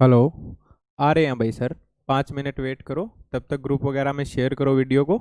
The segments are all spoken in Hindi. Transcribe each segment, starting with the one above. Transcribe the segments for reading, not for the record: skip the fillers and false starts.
हेलो। आ रहे हैं भाई सर। 5 मिनट वेट करो। तब तक ग्रुप वगैरह में शेयर करो वीडियो को।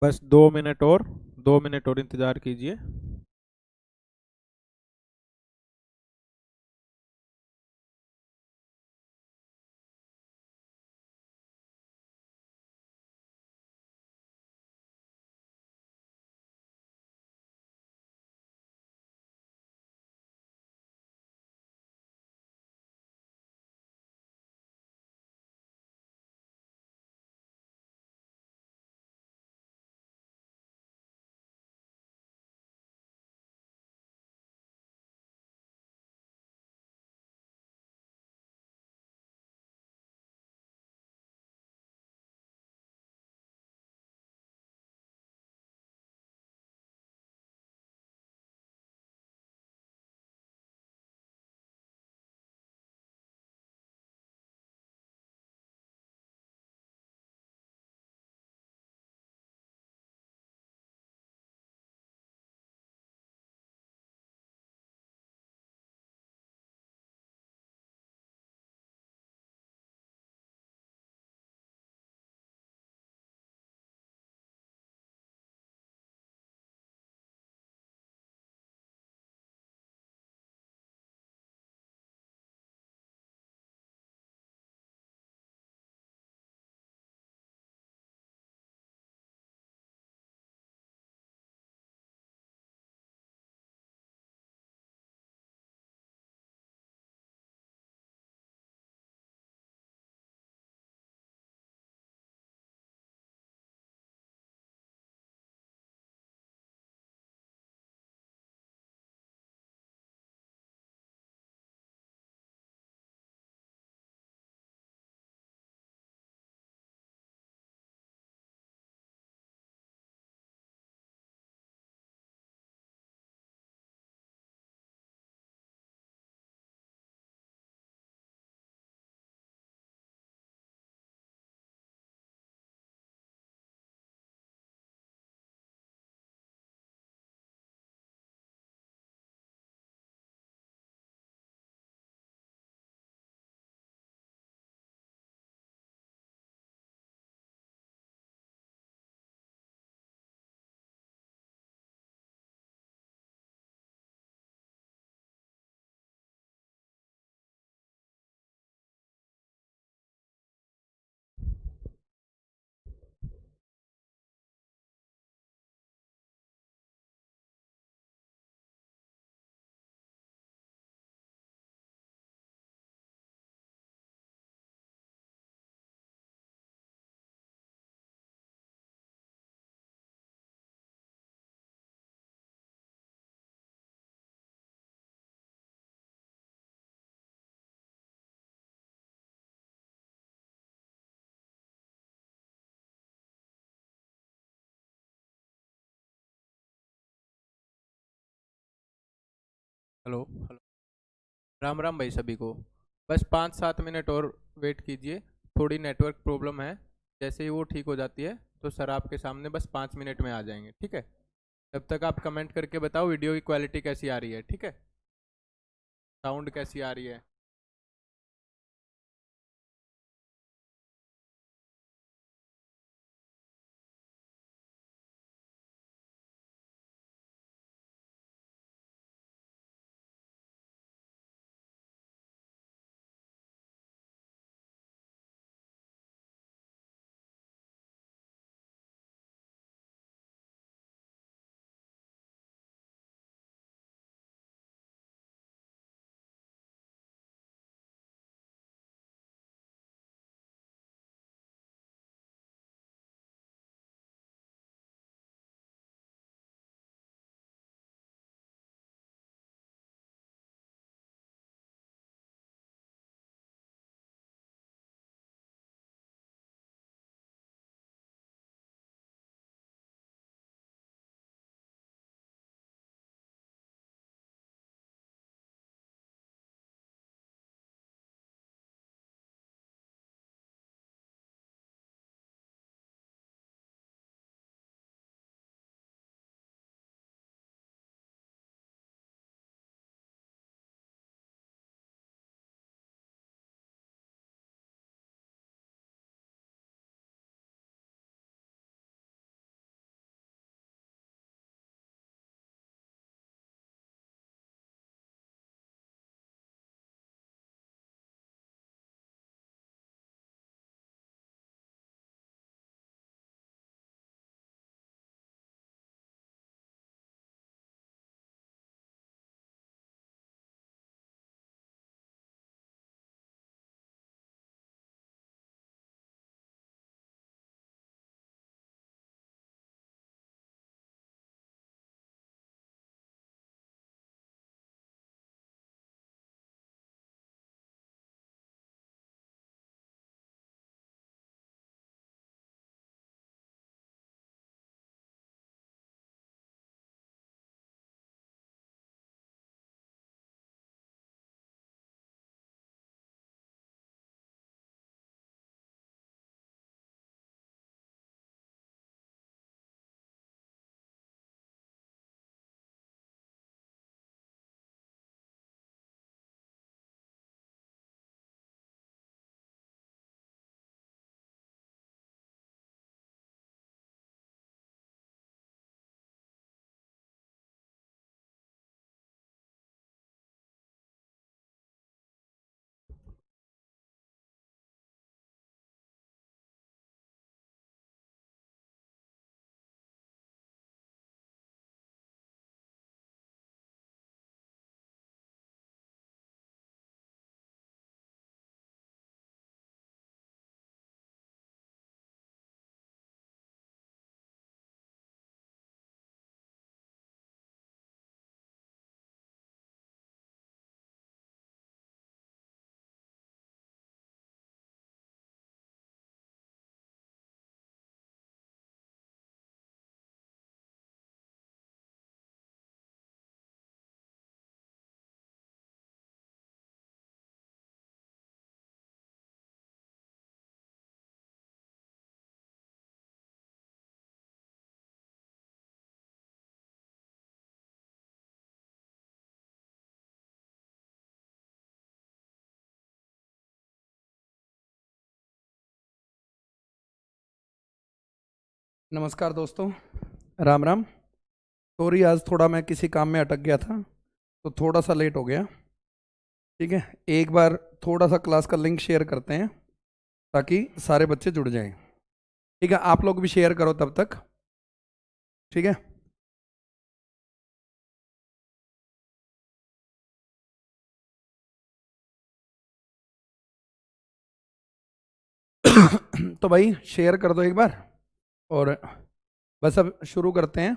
बस 2 मिनट और। 2 मिनट और इंतज़ार कीजिए। Hello hello. राम राम भाई सभी को। बस 5-7 मिनट और वेट कीजिए। थोड़ी नेटवर्क प्रॉब्लम है। जैसे ही वो ठीक हो जाती है तो सर आपके सामने बस 5 मिनट में आ जाएंगे, ठीक है। तब तक आप कमेंट करके बताओ वीडियो की क्वालिटी कैसी आ रही है, ठीक है। साउंड कैसी आ रही है। नमस्कार दोस्तों, राम राम। सॉरी, आज थोड़ा मैं किसी काम में अटक गया था तो थोड़ा सा लेट हो गया। ठीक है, एक बार थोड़ा सा क्लास का लिंक शेयर करते हैं ताकि सारे बच्चे जुड़ जाएं। ठीक है, आप लोग भी शेयर करो तब तक। ठीक है। तो भाई शेयर कर दो एक बार, और बस अब शुरू करते हैं।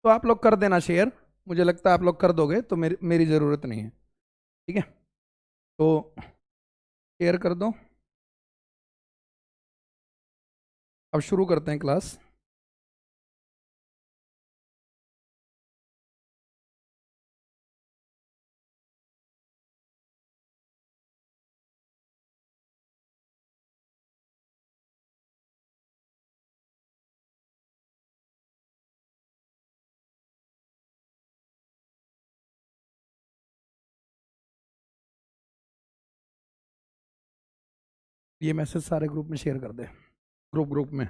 तो आप लोग कर देना शेयर। मुझे लगता है आप लोग कर दोगे तो मेरी मेरी ज़रूरत नहीं है। ठीक है, तो शेयर कर दो। अब शुरू करते हैं क्लास। ये मैसेज सारे ग्रुप में शेयर कर दे, ग्रुप में।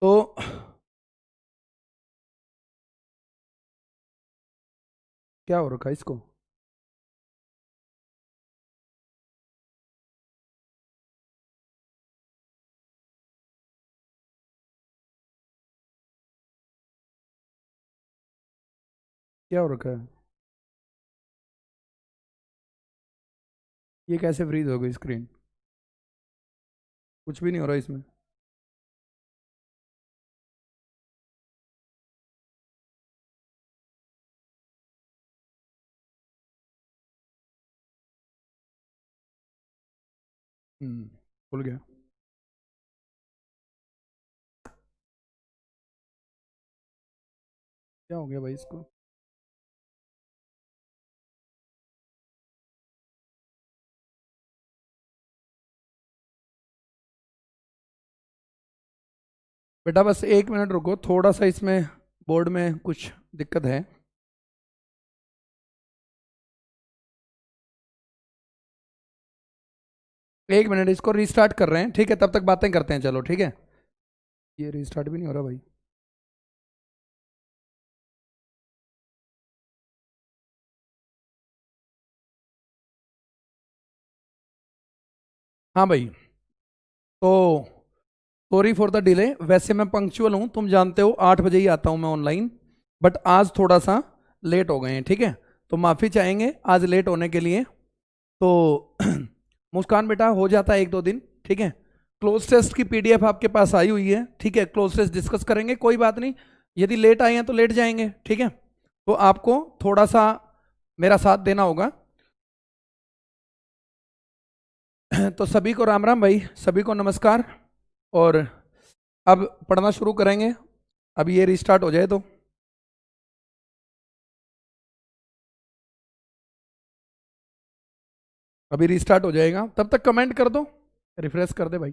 तो क्या हो रखा है इसको? क्या हो रखा है? ये कैसे फ्रीज हो गई स्क्रीन? कुछ भी नहीं हो रहा इसमें। खुल गया। क्या हो गया भाई इसको? बेटा बस 1 मिनट रुको, थोड़ा सा इसमें बोर्ड में कुछ दिक्कत है। एक मिनट, इसको रीस्टार्ट कर रहे हैं, ठीक है? तब तक बातें करते हैं, चलो ठीक है। ये रीस्टार्ट भी नहीं हो रहा भाई। हाँ भाई, तो सॉरी फॉर द डिले। वैसे मैं पंक्चुअल हूँ, तुम जानते हो 8 बजे ही आता हूँ मैं ऑनलाइन, बट आज थोड़ा सा लेट हो गए हैं, ठीक है? तो माफ़ी चाहेंगे आज लेट होने के लिए। तो मुस्कान बेटा हो जाता है 1-2 दिन, ठीक है? क्लोज टेस्ट की पीडीएफ आपके पास आई हुई है, ठीक है? क्लोज टेस्ट डिस्कस करेंगे, कोई बात नहीं। यदि लेट आए हैं तो लेट जाएंगे, ठीक है? तो आपको थोड़ा सा मेरा साथ देना होगा। तो सभी को राम राम भाई, सभी को नमस्कार। और अब पढ़ना शुरू करेंगे, अब ये रिस्टार्ट हो जाए तो। अभी रिस्टार्ट हो जाएगा, तब तक कमेंट कर दो, रिफ्रेश कर दे भाई।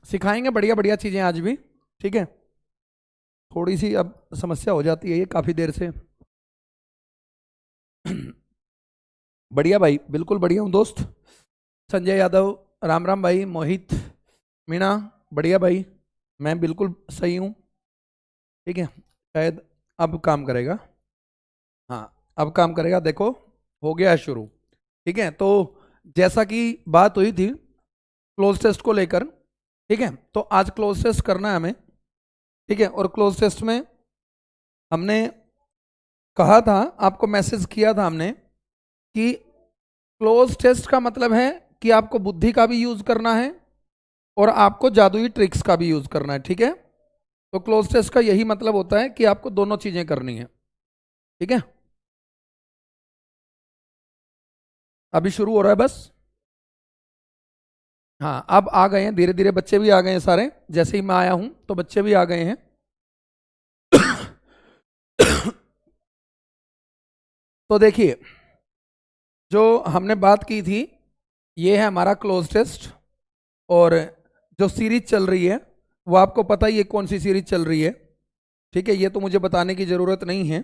सिखाएंगे बढ़िया बढ़िया चीज़ें आज भी, ठीक है? थोड़ी सी अब समस्या हो जाती है ये काफ़ी देर से। बढ़िया भाई, बिल्कुल बढ़िया हूँ दोस्त। संजय यादव, राम राम भाई। मोहित, मीणा, बढ़िया भाई, मैं बिल्कुल सही हूँ, ठीक है? शायद अब काम करेगा। हाँ, अब काम करेगा, देखो हो गया है शुरू, ठीक है? तो जैसा कि बात हुई थी क्लोज टेस्ट को लेकर, ठीक है? तो आज क्लोज टेस्ट करना है हमें, ठीक है? और क्लोज टेस्ट में हमने कहा था, आपको मैसेज किया था हमने कि क्लोज टेस्ट का मतलब है कि आपको बुद्धि का भी यूज करना है और आपको जादुई ट्रिक्स का भी यूज करना है, ठीक है? तो क्लोज टेस्ट का यही मतलब होता है कि आपको दोनों चीजें करनी है, ठीक है? अभी शुरू हो रहा है बस। हाँ, अब आ गए हैं धीरे धीरे, बच्चे भी आ गए हैं सारे, जैसे ही मैं आया हूं तो बच्चे भी आ गए हैं। तो देखिए, जो हमने बात की थी, ये है हमारा क्लोज टेस्ट। और जो सीरीज चल रही है वो आपको पता ही है कौन सी सीरीज चल रही है, ठीक है? ये तो मुझे बताने की जरूरत नहीं है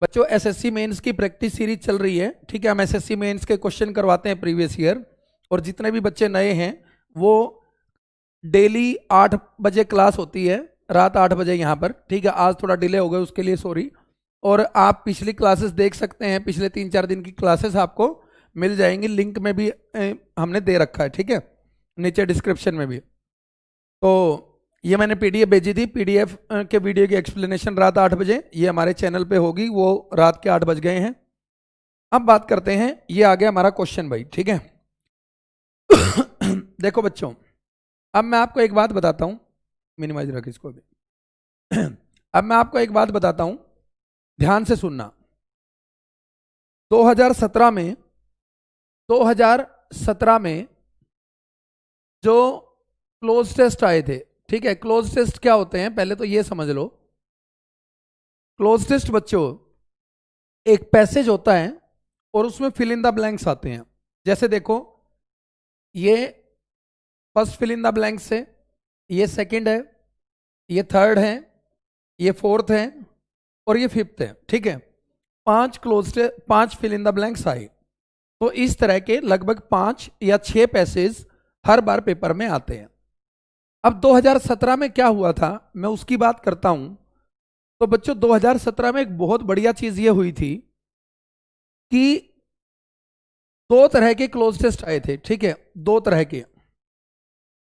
बच्चों। एसएससी मेंस की प्रैक्टिस सीरीज चल रही है, ठीक है? हम एसएससी मेंस के क्वेश्चन करवाते हैं प्रीवियस ईयर। और जितने भी बच्चे नए हैं वो डेली 8 बजे क्लास होती है, रात 8 बजे यहाँ पर, ठीक है? आज थोड़ा डिले हो गया, उसके लिए सॉरी। और आप पिछली क्लासेस देख सकते हैं, पिछले 3-4 दिन की क्लासेस आपको मिल जाएंगी, लिंक में भी हमने दे रखा है, ठीक है? नीचे डिस्क्रिप्शन में भी। तो ये मैंने पीडीएफ भेजी थी, पीडीएफ के वीडियो की एक्सप्लेनेशन रात 8 बजे ये हमारे चैनल पे होगी, वो रात के 8 बज गए हैं। अब बात करते हैं, ये आ गया हमारा क्वेश्चन भाई, ठीक है? देखो बच्चों, अब मैं आपको एक बात बताता हूं, मिनिमाइज रख इसको अभी। अब मैं आपको एक बात बताता हूं, ध्यान से सुनना। 2017 में 2017 में जो क्लोज टेस्ट आए थे, ठीक है? क्लोज टेस्ट क्या होते हैं पहले तो ये समझ लो। क्लोज टेस्ट बच्चों एक पैसेज होता है और उसमें फिल इन द ब्लैंक्स आते हैं। जैसे देखो, ये first fill in the blanks है, ये सेकंड है, ये थर्ड है, ये फोर्थ है और ये फिफ्थ है, ठीक है। 5 फिल इन द ब्लैंक्स आए। तो इस तरह के लगभग 5 या 6 पैसेज हर बार पेपर में आते हैं। अब 2017 में क्या हुआ था, मैं उसकी बात करता हूं। तो बच्चों 2017 में एक बहुत बढ़िया चीज ये हुई थी कि 2 तरह के क्लोज टेस्ट आए थे, ठीक है, 2 तरह के।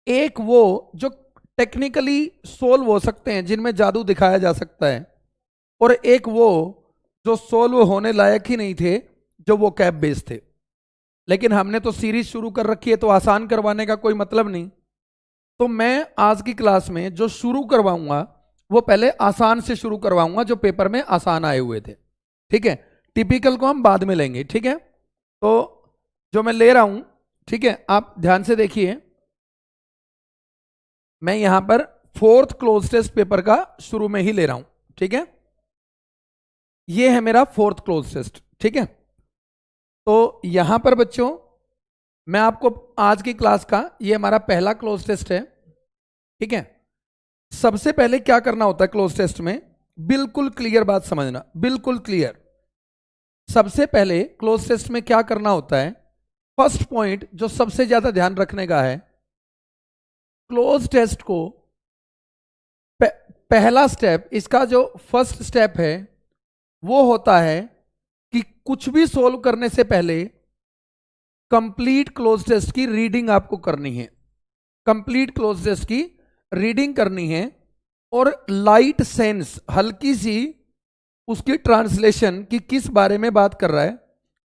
एक वो जो टेक्निकली सोल्व हो सकते हैं, जिनमें जादू दिखाया जा सकता है, और एक वो जो सोल्व होने लायक ही नहीं थे, जो वो कैप बेस्ड थे। लेकिन हमने तो सीरीज शुरू कर रखी है, तो आसान करवाने का कोई मतलब नहीं। तो मैं आज की क्लास में जो शुरू करवाऊंगा वो पहले आसान से शुरू करवाऊंगा, जो पेपर में आसान आए हुए थे, ठीक है। टिपिकल को हम बाद में लेंगे, ठीक है। तो जो मैं ले रहा हूं, ठीक है, आप ध्यान से देखिए। मैं यहां पर 4th क्लोज टेस्ट पेपर का शुरू में ही ले रहा हूं, ठीक है। ये है मेरा 4th क्लोज टेस्ट, ठीक है। तो यहां पर बच्चों मैं आपको आज की क्लास का ये हमारा पहला क्लोज टेस्ट है, ठीक है। सबसे पहले क्या करना होता है क्लोज टेस्ट में, बिल्कुल क्लियर बात समझना, बिल्कुल क्लियर। सबसे पहले क्लोज टेस्ट में क्या करना होता है, फर्स्ट पॉइंट जो सबसे ज्यादा ध्यान रखने का है, क्लोज टेस्ट को पहला स्टेप, इसका जो फर्स्ट स्टेप है वो होता है कि कुछ भी सोल्व करने से पहले कंप्लीट क्लोज टेस्ट की रीडिंग आपको करनी है। कंप्लीट क्लोज टेस्ट की रीडिंग करनी है, और लाइट सेंस, हल्की सी उसकी ट्रांसलेशन कि किस बारे में बात कर रहा है,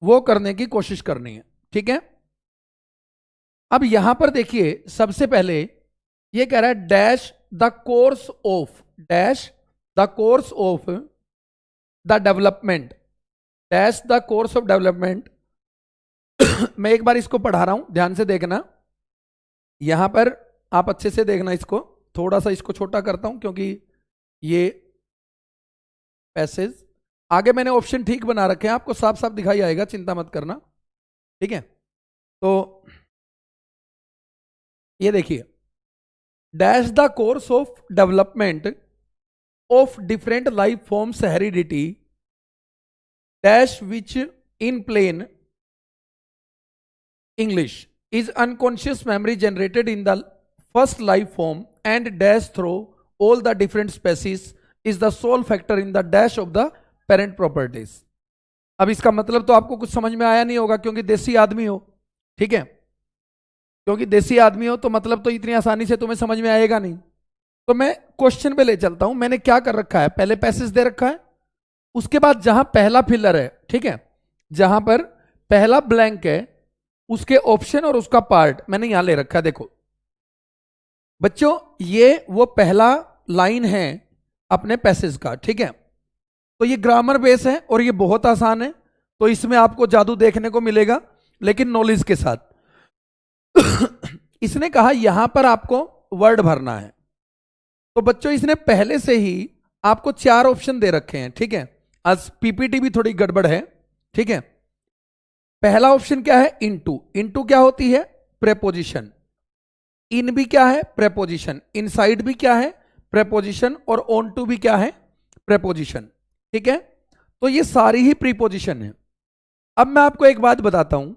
वो करने की कोशिश करनी है, ठीक है। अब यहां पर देखिए, सबसे पहले ये कह रहा है dash the course of, dash the course of the development, dash the course of development. मैं एक बार इसको पढ़ा रहा हूं, ध्यान से देखना। यहां पर आप अच्छे से देखना, इसको थोड़ा सा इसको छोटा करता हूं क्योंकि ये पैसेज आगे मैंने ऑप्शन ठीक बना रखे हैं, आपको साफ साफ दिखाई आएगा, चिंता मत करना, ठीक है। तो ये देखिए, dash the course of development of different life forms heredity dash which in plain English is unconscious memory generated in the first life form and dash through all the different species is the sole factor in the dash of the parent properties। अब इसका मतलब तो आपको कुछ समझ में आया नहीं होगा, क्योंकि देसी आदमी हो, ठीक है। क्योंकि देसी आदमी हो तो मतलब तो इतनी आसानी से तुम्हें समझ में आएगा नहीं। तो मैं क्वेश्चन पे ले चलता हूं। मैंने क्या कर रखा है, पहले पैसेज दे रखा है, उसके बाद जहां पहला फिलर है, ठीक है, जहां पर पहला ब्लैंक है, उसके ऑप्शन और उसका पार्ट मैंने यहां ले रखा है। देखो बच्चों, ये वो पहला लाइन है अपने पैसेज का, ठीक है। तो ये ग्रामर बेस है और ये बहुत आसान है, तो इसमें आपको जादू देखने को मिलेगा, लेकिन नॉलेज के साथ। इसने कहा यहां पर आपको वर्ड भरना है। तो बच्चों इसने पहले से ही आपको 4 ऑप्शन दे रखे हैं, ठीक है। आज पीपीटी भी थोड़ी गड़बड़ है, ठीक है। पहला ऑप्शन क्या है, इनटू। इनटू क्या होती है, प्रेपोजिशन। इन भी क्या है, प्रेपोजिशन। इनसाइड भी क्या है, प्रेपोजिशन। और ऑन टू भी क्या है, प्रेपोजिशन, ठीक है। तो ये सारी ही प्रीपोजिशन है। अब मैं आपको एक बात बताता हूं,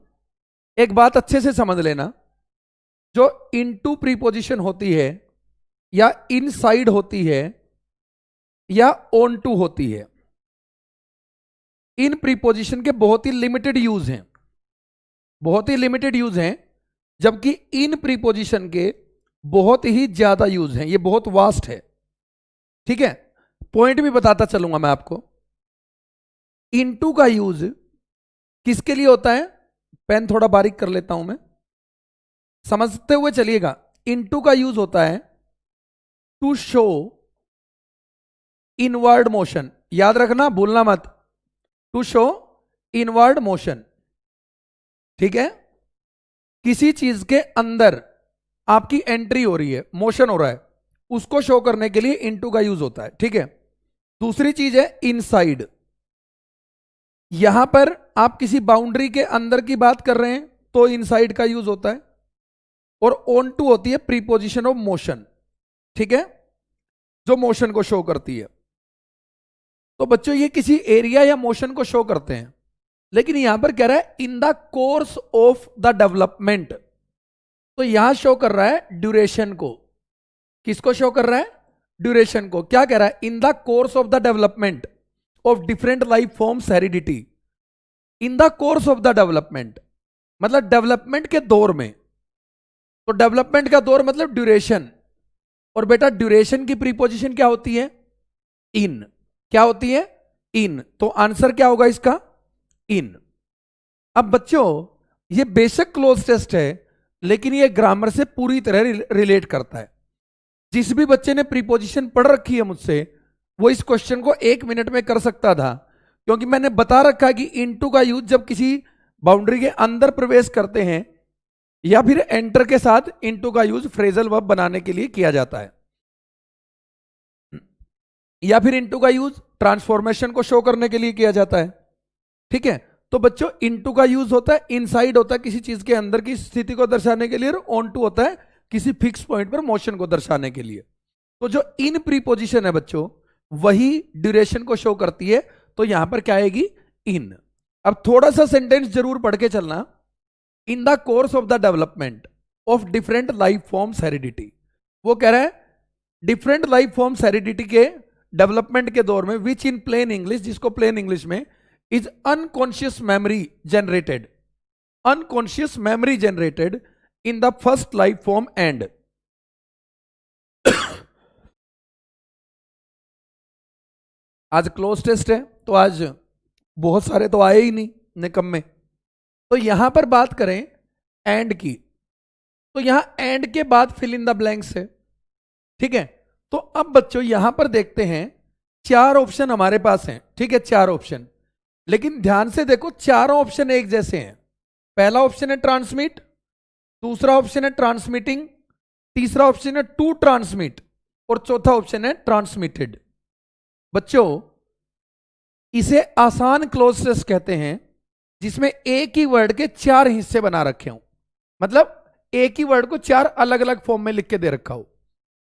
एक बात अच्छे से समझ लेना। जो इनटू प्रीपोजिशन होती है, या इनसाइड होती है, या ऑन टू होती है, इन प्रीपोजिशन के बहुत ही लिमिटेड यूज हैं, बहुत ही लिमिटेड यूज हैं। जबकि इन प्रीपोजिशन के बहुत ही ज्यादा यूज हैं, ये बहुत वास्ट है, ठीक है। पॉइंट भी बताता चलूंगा मैं आपको। इनटू का यूज किसके लिए होता है, पेन थोड़ा बारीक कर लेता हूं मैं, समझते हुए चलिएगा। इनटू का यूज होता है टू शो इनवर्ड मोशन, याद रखना, भूलना मत, टू शो इनवर्ड मोशन, ठीक है। किसी चीज के अंदर आपकी एंट्री हो रही है, मोशन हो रहा है, उसको शो करने के लिए इनटू का यूज होता है, ठीक है। दूसरी चीज है इनसाइड। यहां पर आप किसी बाउंड्री के अंदर की बात कर रहे हैं तो इनसाइड का यूज होता है। और ऑन टू होती है प्रीपोजिशन ऑफ मोशन, ठीक है, जो मोशन को शो करती है। तो बच्चों ये किसी एरिया या मोशन को शो करते हैं, लेकिन यहां पर कह रहा है in the course of the development, तो यहां शो कर रहा है ड्यूरेशन को। किसको शो कर रहा है? ड्यूरेशन को। क्या कह रहा है? In the course of the development of different life forms heredity. In the course of the development मतलब डेवलपमेंट के दौर में, तो डेवलपमेंट का दौर मतलब ड्यूरेशन, और बेटा ड्यूरेशन की प्रीपोजिशन क्या होती है? इन। क्या होती है? इन। तो आंसर क्या होगा इसका? इन। अब बच्चों ये बेसिक क्लोज टेस्ट है, लेकिन ये ग्रामर से पूरी तरह रिलेट करता है। जिस भी बच्चे ने प्रीपोजिशन पढ़ रखी है मुझसे, वो इस क्वेश्चन को 1 मिनट में कर सकता था, क्योंकि मैंने बता रखा है कि इनटू का यूज जब किसी बाउंड्री के अंदर प्रवेश करते हैं या फिर एंटर के साथ इनटू का यूज फ्रेजल वर्ब बनाने के लिए किया जाता है, या फिर इनटू का यूज ट्रांसफॉर्मेशन को शो करने के लिए किया जाता है। ठीक है, तो बच्चों इनटू का यूज होता है इनसाइड, होता है किसी चीज के अंदर की स्थिति को दर्शाने के लिए, और ऑन टू होता है किसी फिक्स पॉइंट पर मोशन को दर्शाने के लिए। तो जो इन प्रीपोजिशन है बच्चों, वही ड्यूरेशन को शो करती है, तो यहां पर क्या आएगी? इन। अब थोड़ा सा सेंटेंस जरूर पढ़ के चलना। In the course of the development of different life forms heredity, वो कह रहा है डिफरेंट लाइफ फॉर्म्स हेरिडिटी के डेवलपमेंट के दौर में, विच इन प्लेन इंग्लिश, जिसको प्लेन इंग्लिश में is unconscious memory generated, unconscious memory generated in the first life form and. आज क्लोज टेस्ट है, तो आज बहुत सारे तो आए ही नहीं निकम्मे। तो यहां पर बात करें एंड की, तो यहां एंड के बाद फिल इन द ब्लैंक्स है। ठीक है, तो अब बच्चों यहां पर देखते हैं 4 ऑप्शन हमारे पास हैं। ठीक है, 4 ऑप्शन, लेकिन ध्यान से देखो चारों ऑप्शन एक जैसे हैं। पहला ऑप्शन है ट्रांसमिट, दूसरा ऑप्शन है ट्रांसमिटिंग, तीसरा ऑप्शन है टू ट्रांसमिट, और चौथा ऑप्शन है ट्रांसमिटेड। बच्चों इसे आसान क्लोज टेस्ट कहते हैं, जिसमें एक ही वर्ड के 4 हिस्से बना रखे हों, मतलब एक ही वर्ड को 4 अलग अलग फॉर्म में लिख के दे रखा हो।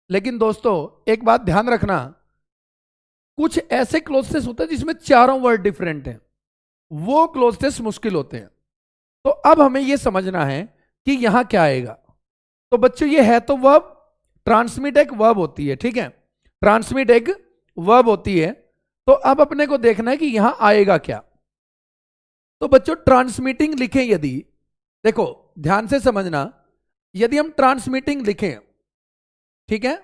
लेकिन दोस्तों एक बात ध्यान रखना, कुछ ऐसे क्लोज टेस्ट होते हैं जिसमें चारों वर्ड डिफरेंट हैं, वो क्लोज टेस्ट मुश्किल होते हैं। तो अब हमें यह समझना है कि यहां क्या आएगा। तो बच्चों ये है तो वर्ब, ट्रांसमिट एक वर्ब होती है। ठीक है, ट्रांसमिट एक वर्ब होती है। तो अब अपने को देखना है कि यहां आएगा क्या। तो बच्चों ट्रांसमिटिंग लिखें यदि, देखो ध्यान से समझना, यदि हम ट्रांसमिटिंग लिखें, ठीक है,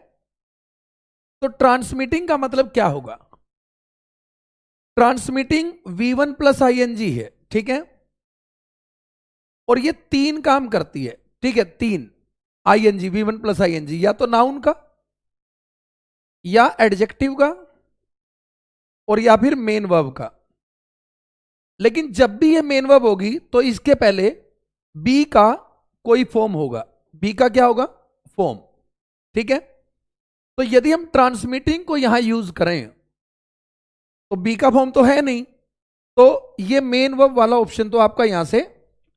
तो ट्रांसमिटिंग का मतलब क्या होगा? ट्रांसमिटिंग V1 प्लस ING है। ठीक है, और ये 3 काम करती है। ठीक है, 3 ING, V1 प्लस ING, या तो नाउन का, या एडजेक्टिव का, और या फिर मेन वर्ब का। लेकिन जब भी ये मेन वर्ब होगी तो इसके पहले बी का कोई फॉर्म होगा। बी का क्या होगा? फॉर्म। ठीक है, तो यदि हम ट्रांसमिटिंग को यहां यूज करें तो बी का फॉर्म तो है नहीं, तो ये मेन वर्ब वाला ऑप्शन तो आपका यहां से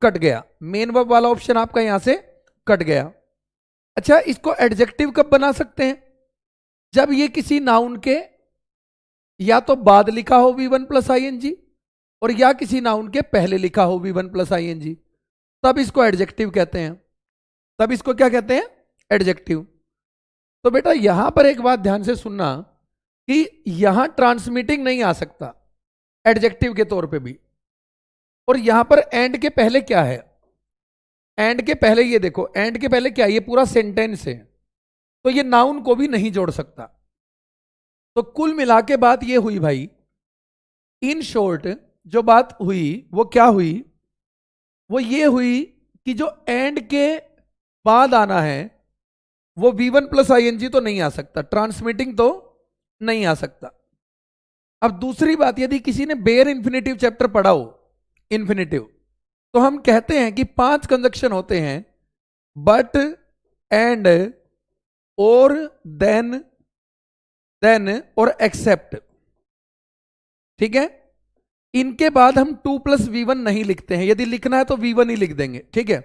कट गया। मेन वर्ब वाला ऑप्शन आपका यहां से कट गया। अच्छा, इसको एडजेक्टिव कब बना सकते हैं? जब ये किसी नाउन के या तो बाद लिखा हो V1 प्लस ING, और या किसी नाउन के पहले लिखा हो V1 प्लस ING, तब इसको एडजेक्टिव कहते हैं। तब इसको क्या कहते हैं? एडजेक्टिव। तो बेटा यहां पर एक बात ध्यान से सुनना कि यहां ट्रांसमिटिंग नहीं आ सकता एडजेक्टिव के तौर पे भी। और यहां पर एंड के पहले क्या है? एंड के पहले ये देखो, एंड के पहले क्या है? ये पूरा सेंटेंस है, तो ये नाउन को भी नहीं जोड़ सकता। तो कुल मिला के बात ये हुई भाई, इन शॉर्ट जो बात हुई वो क्या हुई? वो ये हुई कि जो एंड के बाद आना है वो V1 प्लस ING तो नहीं आ सकता, ट्रांसमिटिंग तो नहीं आ सकता। अब दूसरी बात, यदि किसी ने बेयर इंफिनिटिव चैप्टर पढ़ा हो, इंफिनिटिव, तो हम कहते हैं कि 5 कंजक्शन होते हैं, बट, एंड, और, देन और एक्सेप्ट। ठीक है, इनके बाद हम 2 प्लस V1 नहीं लिखते हैं। यदि लिखना है तो V1 ही लिख देंगे। ठीक है,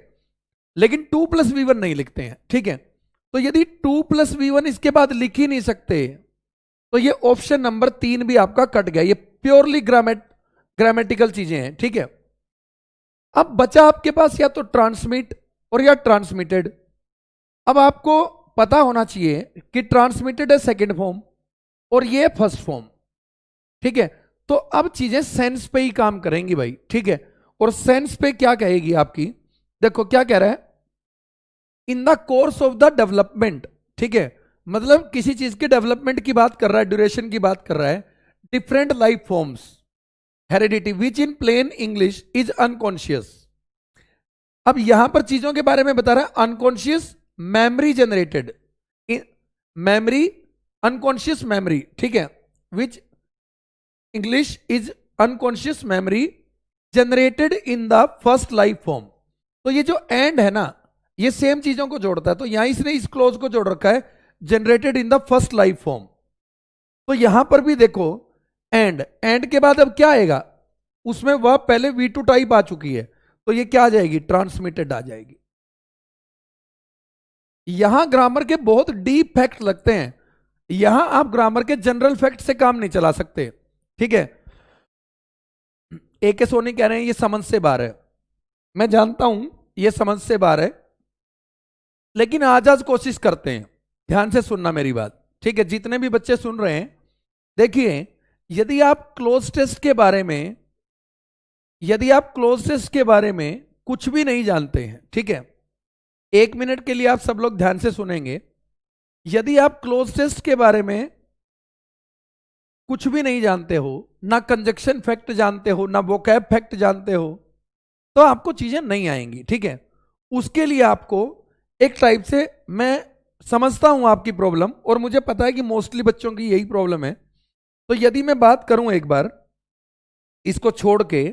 लेकिन 2 प्लस V1 नहीं लिखते हैं। ठीक है, तो यदि 2 प्लस V1 इसके बाद लिख ही नहीं सकते, तो ये ऑप्शन नंबर 3 भी आपका कट गया। ये प्योरली ग्रामेटिकल चीजें हैं, ठीक है। अब बचा आपके पास या तो ट्रांसमिट और या ट्रांसमिटेड। अब आपको पता होना चाहिए कि ट्रांसमिटेड है सेकंड फॉर्म और ये फर्स्ट फॉर्म, ठीक है। तो अब चीजें सेंस पे ही काम करेंगी भाई, ठीक है। और सेंस पे क्या कहेगी आपकी, देखो क्या कह रहा है, in the course of the development, ठीक है। मतलब किसी चीज के डेवलपमेंट की बात कर रहा है, ड्यूरेशन की बात कर रहा है। Different life forms heredity which in plain English is unconscious. अब यहां पर चीजों के बारे में बता रहा है, unconscious memory generated, memory, unconscious memory, ठीक है, which English is unconscious memory generated in the first life form. तो ये जो एंड है ना, ये सेम चीजों को जोड़ता है। तो यहां इसने इस क्लोज को जोड़ रखा है, generated in the first life form. तो यहां पर भी देखो एंड, एंड के बाद अब क्या आएगा, उसमें वह पहले V2 टाइप आ चुकी है, तो ये क्या आ जाएगी, ट्रांसमिटेड आ जाएगी। यहां ग्रामर के बहुत डीप फैक्ट लगते हैं, यहां आप ग्रामर के जनरल फैक्ट से काम नहीं चला सकते, ठीक है। AK सोनी कह रहे हैं ये समझ से बाहर है, मैं जानता हूं ये समझ से बाहर है, लेकिन आज कोशिश करते हैं। ध्यान से सुनना मेरी बात, ठीक है। जितने भी बच्चे सुन रहे हैं, देखिए यदि आप क्लोज टेस्ट के बारे में, यदि आप क्लोज टेस्ट के बारे में कुछ भी नहीं जानते हैं, ठीक है, 1 मिनट के लिए आप सब लोग ध्यान से सुनेंगे। यदि आप क्लोज टेस्ट के बारे में कुछ भी नहीं जानते हो, ना कंजक्शन फैक्ट जानते हो, ना वोकैब फैक्ट जानते हो, तो आपको चीजें नहीं आएंगी, ठीक है। उसके लिए आपको एक टाइप से, मैं समझता हूं आपकी प्रॉब्लम और मुझे पता है कि मोस्टली बच्चों की यही प्रॉब्लम है। तो यदि मैं बात करूं एक बार इसको छोड़ के,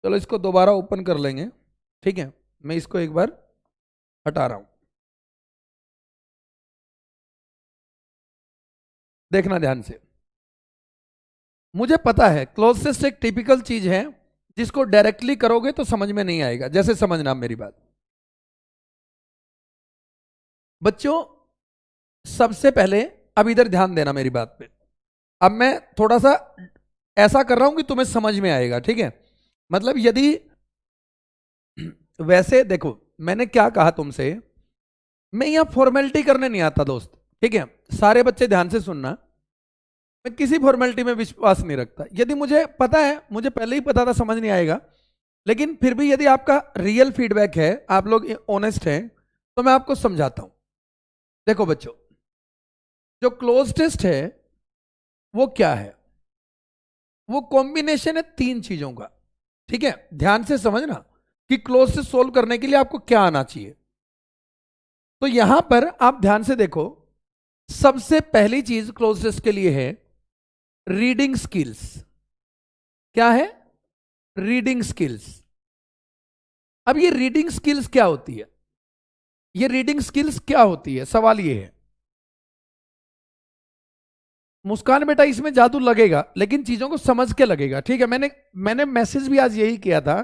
चलो इसको दोबारा ओपन कर लेंगे, ठीक है। मैं इसको एक बार हटा रहा हूं, देखना ध्यान से। मुझे पता है क्लोज टेस्ट एक टिपिकल चीज है जिसको डायरेक्टली करोगे तो समझ में नहीं आएगा। जैसे समझना मेरी बात, बच्चों सबसे पहले अब इधर ध्यान देना मेरी बात पे। अब मैं थोड़ा सा ऐसा कर रहा हूं कि तुम्हें समझ में आएगा, ठीक है। मतलब यदि वैसे देखो मैंने क्या कहा तुमसे, मैं यहां फॉर्मेलिटी करने नहीं आता दोस्त, ठीक है। सारे बच्चे ध्यान से सुनना, मैं किसी फॉर्मेलिटी में विश्वास नहीं रखता। यदि मुझे पता है, मुझे पहले ही पता था समझ नहीं आएगा, लेकिन फिर भी यदि आपका रियल फीडबैक है, आप लोग ऑनेस्ट हैं, तो मैं आपको समझाता हूं। देखो बच्चों, जो क्लोज टेस्ट है वो क्या है, वो कॉम्बिनेशन है 3 चीजों का, ठीक है। ध्यान से समझना कि क्लोज टेस्ट सोल्व करने के लिए आपको क्या आना चाहिए। तो यहां पर आप ध्यान से देखो, सबसे पहली चीज क्लोज टेस्ट के लिए है रीडिंग स्किल्स। क्या है, रीडिंग स्किल्स। अब ये रीडिंग स्किल्स क्या होती है, ये रीडिंग स्किल्स क्या होती है, सवाल ये है। मुस्कान बेटा इसमें जादू लगेगा, लेकिन चीजों को समझ के लगेगा, ठीक है। मैंने मैसेज भी आज यही किया था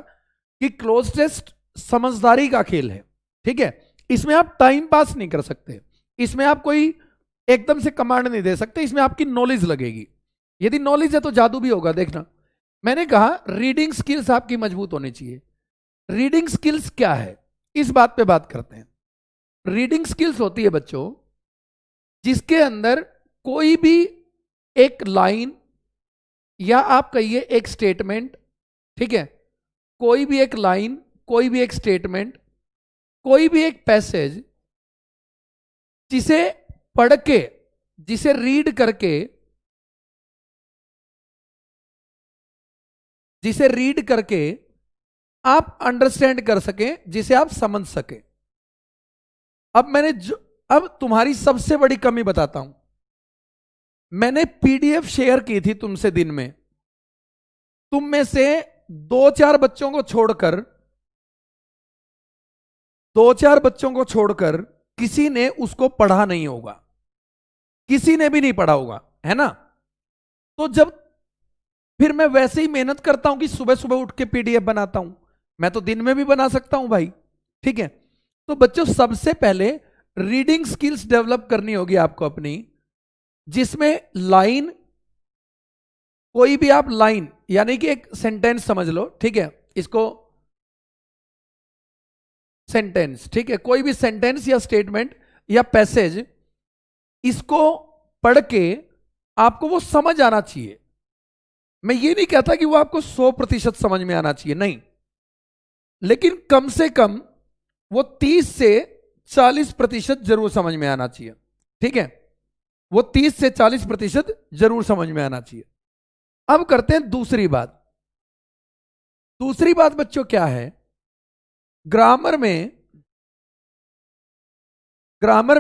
कि क्लोज टेस्ट समझदारी का खेल है, ठीक है। इसमें आप टाइम पास नहीं कर सकते, इसमें आप कोई एकदम से कमांड नहीं दे सकते, इसमें आपकी नॉलेज लगेगी। यदि नॉलेज है तो जादू भी होगा, देखना। मैंने कहा रीडिंग स्किल्स आपकी मजबूत होनी चाहिए। रीडिंग स्किल्स क्या है, इस बात पे बात करते हैं। रीडिंग स्किल्स होती है बच्चों जिसके अंदर कोई भी एक लाइन या आप कहिए एक स्टेटमेंट, ठीक है, कोई भी एक लाइन, कोई भी एक स्टेटमेंट, कोई भी एक पैसेज, जिसे पढ़ के, जिसे रीड करके, जिसे रीड करके आप अंडरस्टैंड कर सकें, जिसे आप समझ सकें। अब तुम्हारी सबसे बड़ी कमी बताता हूं। मैंने PDF शेयर की थी तुमसे दिन में, तुम में से 2-4 बच्चों को छोड़कर, 2-4 बच्चों को छोड़कर किसी ने उसको पढ़ा नहीं होगा, किसी ने भी नहीं पढ़ा होगा, है ना। तो जब फिर मैं वैसे ही मेहनत करता हूं कि सुबह सुबह उठ के PDF बनाता हूं, मैं तो दिन में भी बना सकता हूं भाई, ठीक है। तो बच्चों सबसे पहले रीडिंग स्किल्स डेवलप करनी होगी आपको अपनी, जिसमें लाइन, कोई भी आप लाइन यानी कि एक सेंटेंस समझ लो, ठीक है, इसको सेंटेंस, ठीक है, कोई भी सेंटेंस या स्टेटमेंट या पैसेज, इसको पढ़ के आपको वो समझ आना चाहिए। मैं ये नहीं कहता कि वो आपको 100% समझ में आना चाहिए, नहीं, लेकिन कम से कम वो 30 से 40% जरूर समझ में आना चाहिए, ठीक है, वो 30 से 40% जरूर समझ में आना चाहिए। अब करते हैं दूसरी बात। दूसरी बात बच्चों क्या है, ग्रामर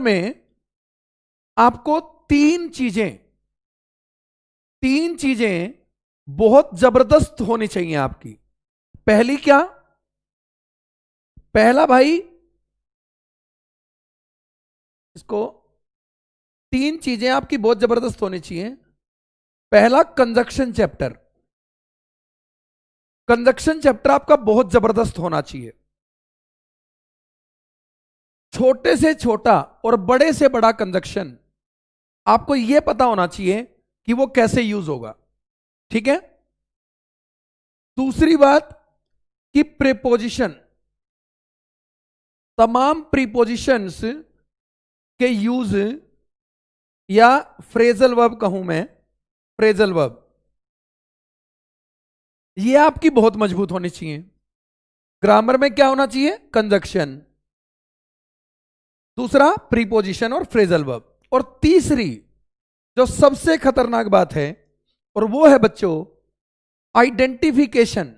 में आपको तीन चीजें बहुत जबरदस्त होनी चाहिए आपकी। पहली क्या, पहला भाई, इसको तीन चीजें आपकी बहुत जबरदस्त होनी चाहिए। पहला कंजक्शन चैप्टर, कंजक्शन चैप्टर आपका बहुत जबरदस्त होना चाहिए। छोटे से छोटा और बड़े से बड़ा कंजक्शन आपको यह पता होना चाहिए कि वो कैसे यूज होगा, ठीक है। दूसरी बात कि प्रीपोजिशन, तमाम प्रीपोजिशंस के यूज, या फ्रेजल वर्ब कहूं मैं, फ्रेजल वर्ब, ये आपकी बहुत मजबूत होनी चाहिए। ग्रामर में क्या होना चाहिए, कंजक्शन, दूसरा प्रीपोजिशन और फ्रेजल वर्ब, और तीसरी जो सबसे खतरनाक बात है, और वो है बच्चों identification.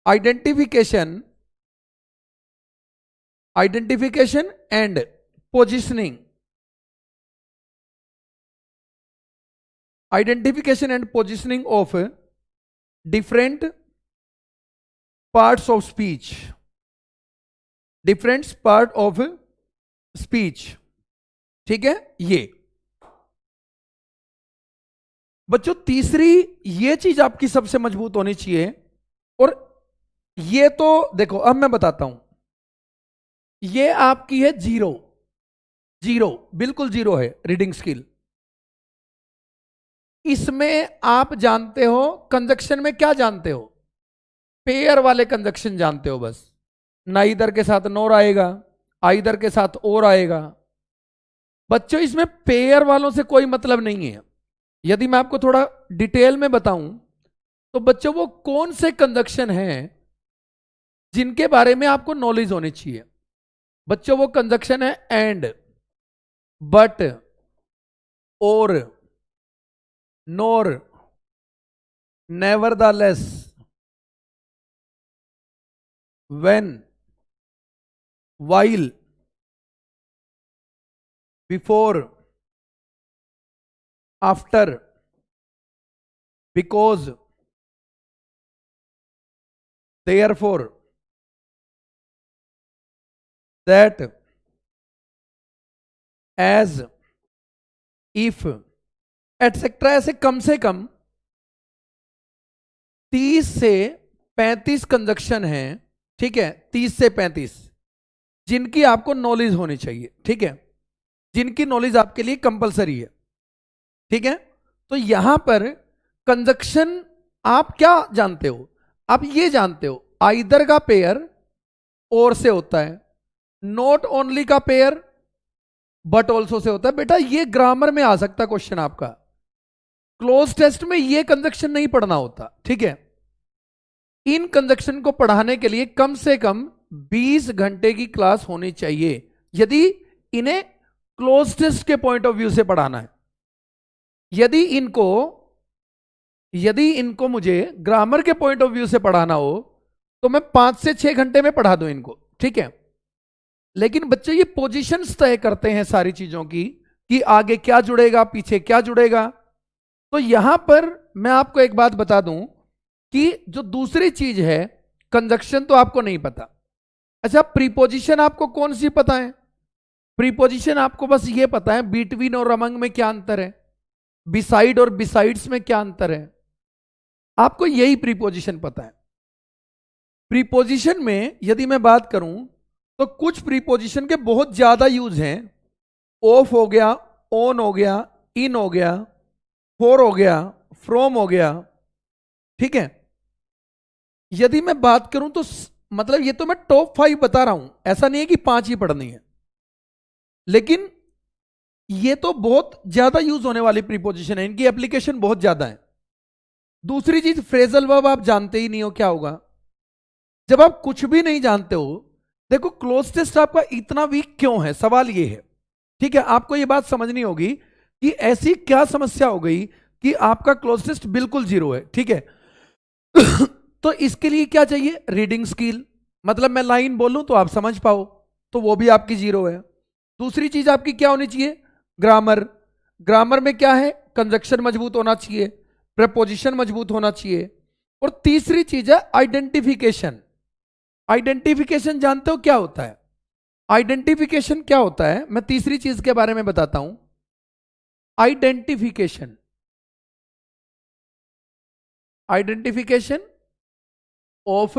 Identification and positioning, identification and positioning of different parts of speech, different part of speech, ठीक है। ये बच्चों तीसरी ये चीज आपकी सबसे मजबूत होनी चाहिए। और ये तो देखो, अब मैं बताता हूं, ये आपकी है जीरो, बिल्कुल जीरो है रीडिंग स्किल। इसमें आप जानते हो कंजक्शन में क्या जानते हो, पेयर वाले कंजक्शन जानते हो बस, नाइदर के साथ नोर आएगा, आइदर के साथ और आएगा। बच्चों इसमें पेयर वालों से कोई मतलब नहीं है। यदि मैं आपको थोड़ा डिटेल में बताऊं तो बच्चों वो कौन से कंजक्शन हैं जिनके बारे में आपको नॉलेज होनी चाहिए। बच्चों वो कंजक्शन है एंड, बट, और, nor, nevertheless, when, while, before, after, because, therefore, that, as, if, etcetera. ऐसे कम से कम 30 से 35 कंजक्शन हैं, ठीक है, 30 से 35 जिनकी आपको नॉलेज होनी चाहिए, ठीक है, जिनकी नॉलेज आपके लिए कंपलसरी है, ठीक है। तो यहां पर कंजक्शन आप क्या जानते हो, आप ये जानते हो आइदर का पेयर और से होता है, नॉट ओनली का पेयर बट ऑल्सो से होता है। बेटा ये ग्रामर में आ सकता है क्वेश्चन आपका, क्लोज टेस्ट में ये कंजक्शन नहीं पढ़ना होता, ठीक है। इन कंजक्शन को पढ़ाने के लिए कम से कम 20 घंटे की क्लास होनी चाहिए, यदि इन्हें क्लोज टेस्ट के पॉइंट ऑफ व्यू से पढ़ाना है। यदि इनको मुझे ग्रामर के पॉइंट ऑफ व्यू से पढ़ाना हो तो मैं 5 से 6 घंटे में पढ़ा दूं इनको, ठीक है। लेकिन बच्चे ये पोजीशंस तय करते हैं सारी चीजों की, कि आगे क्या जुड़ेगा, पीछे क्या जुड़ेगा। तो यहां पर मैं आपको एक बात बता दूं कि जो दूसरी चीज है, कंजक्शन तो आपको नहीं पता। अच्छा, प्रीपोजिशन आपको कौन सी पता है? प्रीपोजिशन आपको बस ये पता है बिटवीन और अमंग में क्या अंतर है, बिसाइड और बिसाइड्स में क्या अंतर है, आपको यही प्रीपोजिशन पता है। प्रीपोजिशन में यदि मैं बात करूं तो कुछ प्रीपोजिशन के बहुत ज्यादा यूज हैं। ऑफ हो गया, ऑन हो गया, इन हो गया, फॉर हो गया, फ्रॉम हो गया। ठीक है, यदि मैं बात करूं तो मतलब ये तो मैं टॉप 5 बता रहा हूं, ऐसा नहीं है कि 5 ही पढ़नी है, लेकिन ये तो बहुत ज्यादा यूज होने वाली प्रीपोजिशन है, इनकी एप्लीकेशन बहुत ज्यादा है। दूसरी चीज, फ्रेजल वर्ब आप जानते ही नहीं हो क्या होगा। जब आप कुछ भी नहीं जानते हो, देखो क्लोज टेस्ट आपका इतना वीक क्यों है, सवाल ये है। ठीक है, आपको ये बात समझनी होगी कि ऐसी क्या समस्या हो गई कि आपका क्लोज टेस्ट बिल्कुल 0 है। ठीक है तो इसके लिए क्या चाहिए, रीडिंग स्किल, मतलब मैं लाइन बोलूं तो आप समझ पाओ, तो वो भी आपकी 0 है। दूसरी चीज आपकी क्या होनी चाहिए, ग्रामर। ग्रामर में क्या है, कंजक्शन मजबूत होना चाहिए, प्रपोजिशन मजबूत होना चाहिए। और तीसरी चीज है आइडेंटिफिकेशन। आइडेंटिफिकेशन जानते हो क्या होता है, आइडेंटिफिकेशन क्या होता है, मैं तीसरी चीज के बारे में बताता हूं। Identification, identification of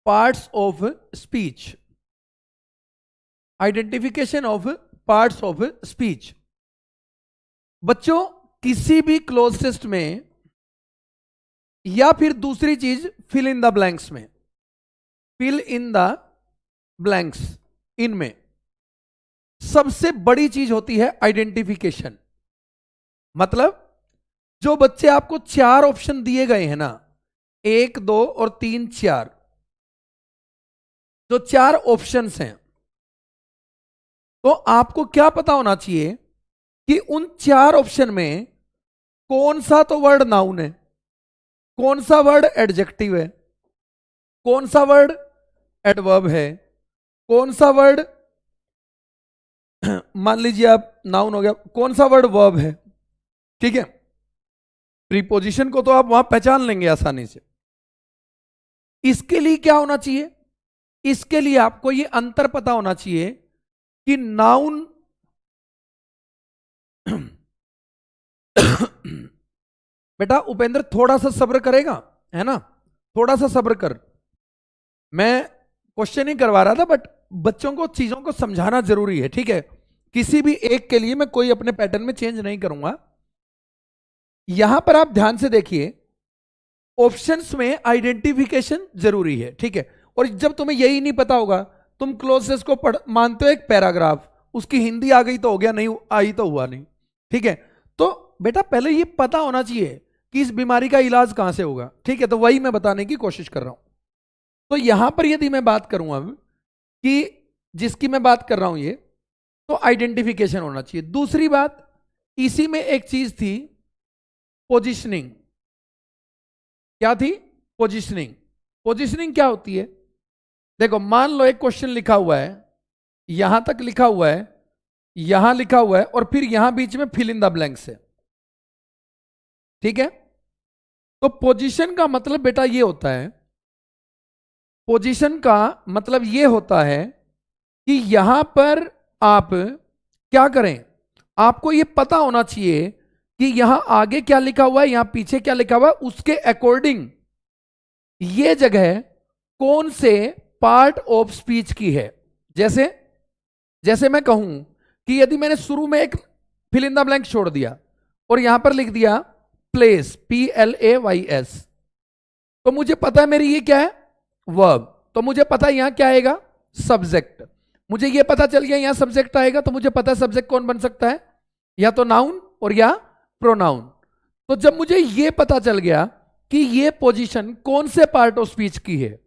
parts of speech, identification of parts of speech. बच्चों किसी भी क्लोज टेस्ट में, या फिर दूसरी चीज फिल इन द ब्लैंक्स में, फिल इन द ब्लैंक्स, इनमें सबसे बड़ी चीज होती है आइडेंटिफिकेशन। मतलब जो बच्चे आपको 4 ऑप्शन दिए गए हैं ना, 1, 2 और 3, 4, जो 4 ऑप्शंस हैं, तो आपको क्या पता होना चाहिए कि उन 4 ऑप्शन में कौन सा तो वर्ड नाउन है, कौन सा वर्ड एडजेक्टिव है, कौन सा वर्ड एडवर्ब है, कौन सा वर्ड मान लीजिए आप नाउन हो गया, कौन सा वर्ड वर्ब है। ठीक है, प्रीपोजिशन को तो आप वहां पहचान लेंगे आसानी से। इसके लिए क्या होना चाहिए, इसके लिए आपको ये अंतर पता होना चाहिए कि नाउन बेटा उपेंद्र थोड़ा सा सब्र करेगा, है ना, थोड़ा सा सब्र कर। मैं क्वेश्चन ही करवा रहा था, बट बच्चों को चीजों को समझाना जरूरी है। ठीक है, किसी भी एक के लिए मैं कोई अपने पैटर्न में चेंज नहीं करूंगा। यहां पर आप ध्यान से देखिए, ऑप्शंस में आइडेंटिफिकेशन जरूरी है। ठीक है, और जब तुम्हें यही नहीं पता होगा, तुम क्लोजेस को पढ़ मानते हो एक पैराग्राफ, उसकी हिंदी आ गई तो हो गया, नहीं आई तो हुआ नहीं। ठीक है, तो बेटा पहले ये पता होना चाहिए कि इस बीमारी का इलाज कहां से होगा। ठीक है, तो वही मैं बताने की कोशिश कर रहा हूं। तो यहां पर यदि मैं बात करूं अब कि जिसकी मैं बात कर रहा हूं ये, तो आइडेंटिफिकेशन होना चाहिए। दूसरी बात, इसी में एक चीज थी पोजिशनिंग। क्या थी, पोजिशनिंग। पोजिशनिंग क्या होती है, देखो मान लो एक क्वेश्चन लिखा हुआ है, यहां तक लिखा हुआ है, यहां लिखा हुआ है, और फिर यहां बीच में फिल इन द ब्लैंक्स है। ठीक है, तो पोजीशन का मतलब बेटा ये होता है, पोजीशन का मतलब ये होता है कि यहां पर आप क्या करें, आपको ये पता होना चाहिए कि यहां आगे क्या लिखा हुआ है, यहां पीछे क्या लिखा हुआ है, उसके अकॉर्डिंग ये जगह कौन से पार्ट ऑफ स्पीच की है। जैसे जैसे मैं कहूं कि यदि मैंने शुरू में एक फिल इन द ब्लैंक छोड़ दिया और यहां पर लिख दिया प्लेस, PLAYS, तो मुझे पता है मेरी ये क्या है, वर्ब, तो मुझे पता है यहां क्या आएगा, सब्जेक्ट। मुझे ये पता चल गया यहां सब्जेक्ट आएगा, तो मुझे पता है सब्जेक्ट कौन बन सकता है, या तो नाउन और या प्रोनाउन। तो जब मुझे ये पता चल गया कि ये पोजीशन कौन से पार्ट ऑफ स्पीच की है,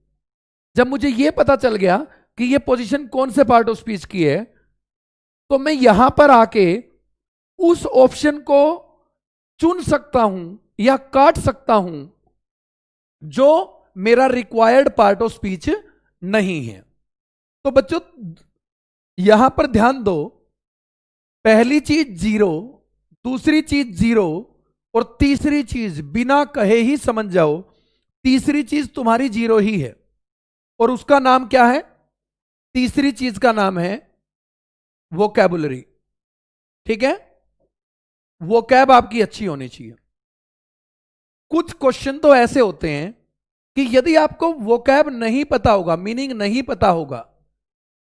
जब मुझे ये पता चल गया कि ये पोजीशन कौन से पार्ट ऑफ स्पीच की है, तो मैं यहां पर आके उस ऑप्शन को चुन सकता हूं या काट सकता हूं जो मेरा रिक्वायर्ड पार्ट ऑफ स्पीच नहीं है। तो बच्चों यहां पर ध्यान दो, पहली चीज 0, दूसरी चीज 0, और तीसरी चीज बिना कहे ही समझ जाओ, तीसरी चीज तुम्हारी 0 ही है, और उसका नाम क्या है, तीसरी चीज का नाम है वोकैबुलरी। ठीक है, वोकैब आपकी अच्छी होनी चाहिए। कुछ क्वेश्चन तो ऐसे होते हैं कि यदि आपको वोकैब नहीं पता होगा, मीनिंग नहीं पता होगा,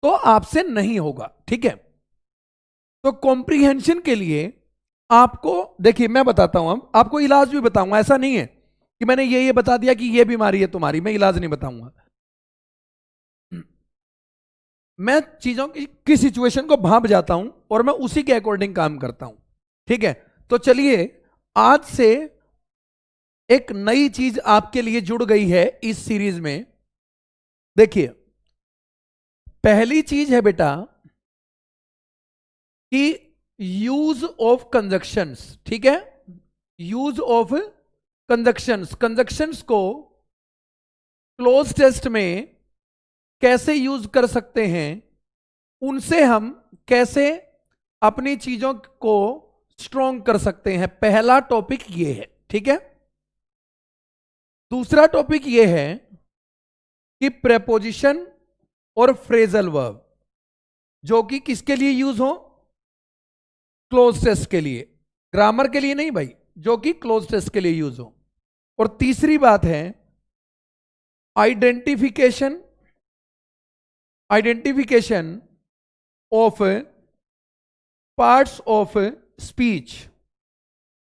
तो आपसे नहीं होगा, ठीक है। तो कॉम्प्रीहेंशन के लिए आपको, देखिए मैं बताता हूं, अब आपको इलाज भी बताऊंगा। ऐसा नहीं है कि मैंने ये बता दिया कि ये बीमारी है तुम्हारी, मैं इलाज नहीं बताऊंगा। मैं चीजों की सिचुएशन को भांप जाता हूं और मैं उसी के अकॉर्डिंग काम करता हूं, ठीक है। तो चलिए, आज से एक नई चीज आपके लिए जुड़ गई है इस सीरीज में। देखिए, पहली चीज है बेटा कि यूज ऑफ कंजक्शंस, ठीक है। यूज ऑफ कंजक्शंस, कंजक्शंस को क्लोज टेस्ट में कैसे यूज कर सकते हैं, उनसे हम कैसे अपनी चीजों को स्ट्रॉन्ग कर सकते हैं, पहला टॉपिक ये है, ठीक है। दूसरा टॉपिक ये है कि प्रेपोजिशन और फ्रेजल वर्ब जो कि किसके लिए यूज हो, क्लोज टेस्ट के लिए, ग्रामर के लिए नहीं भाई, जो कि क्लोज टेस्ट के लिए यूज हो। और तीसरी बात है identification, identification of parts of speech,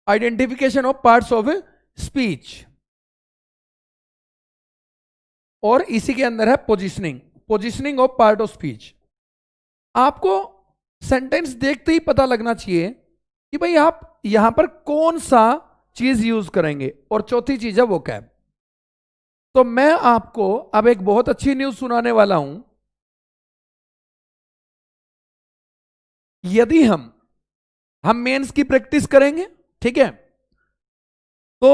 identification of parts of speech. और इसी के अंदर है positioning, positioning of part of speech. आपको सेंटेंस देखते ही पता लगना चाहिए कि भाई आप यहां पर कौन सा चीज यूज करेंगे। और चौथी चीज है वोकैब। तो मैं आपको अब एक बहुत अच्छी न्यूज सुनाने वाला हूं। यदि हम मेंस की प्रैक्टिस करेंगे, ठीक है, तो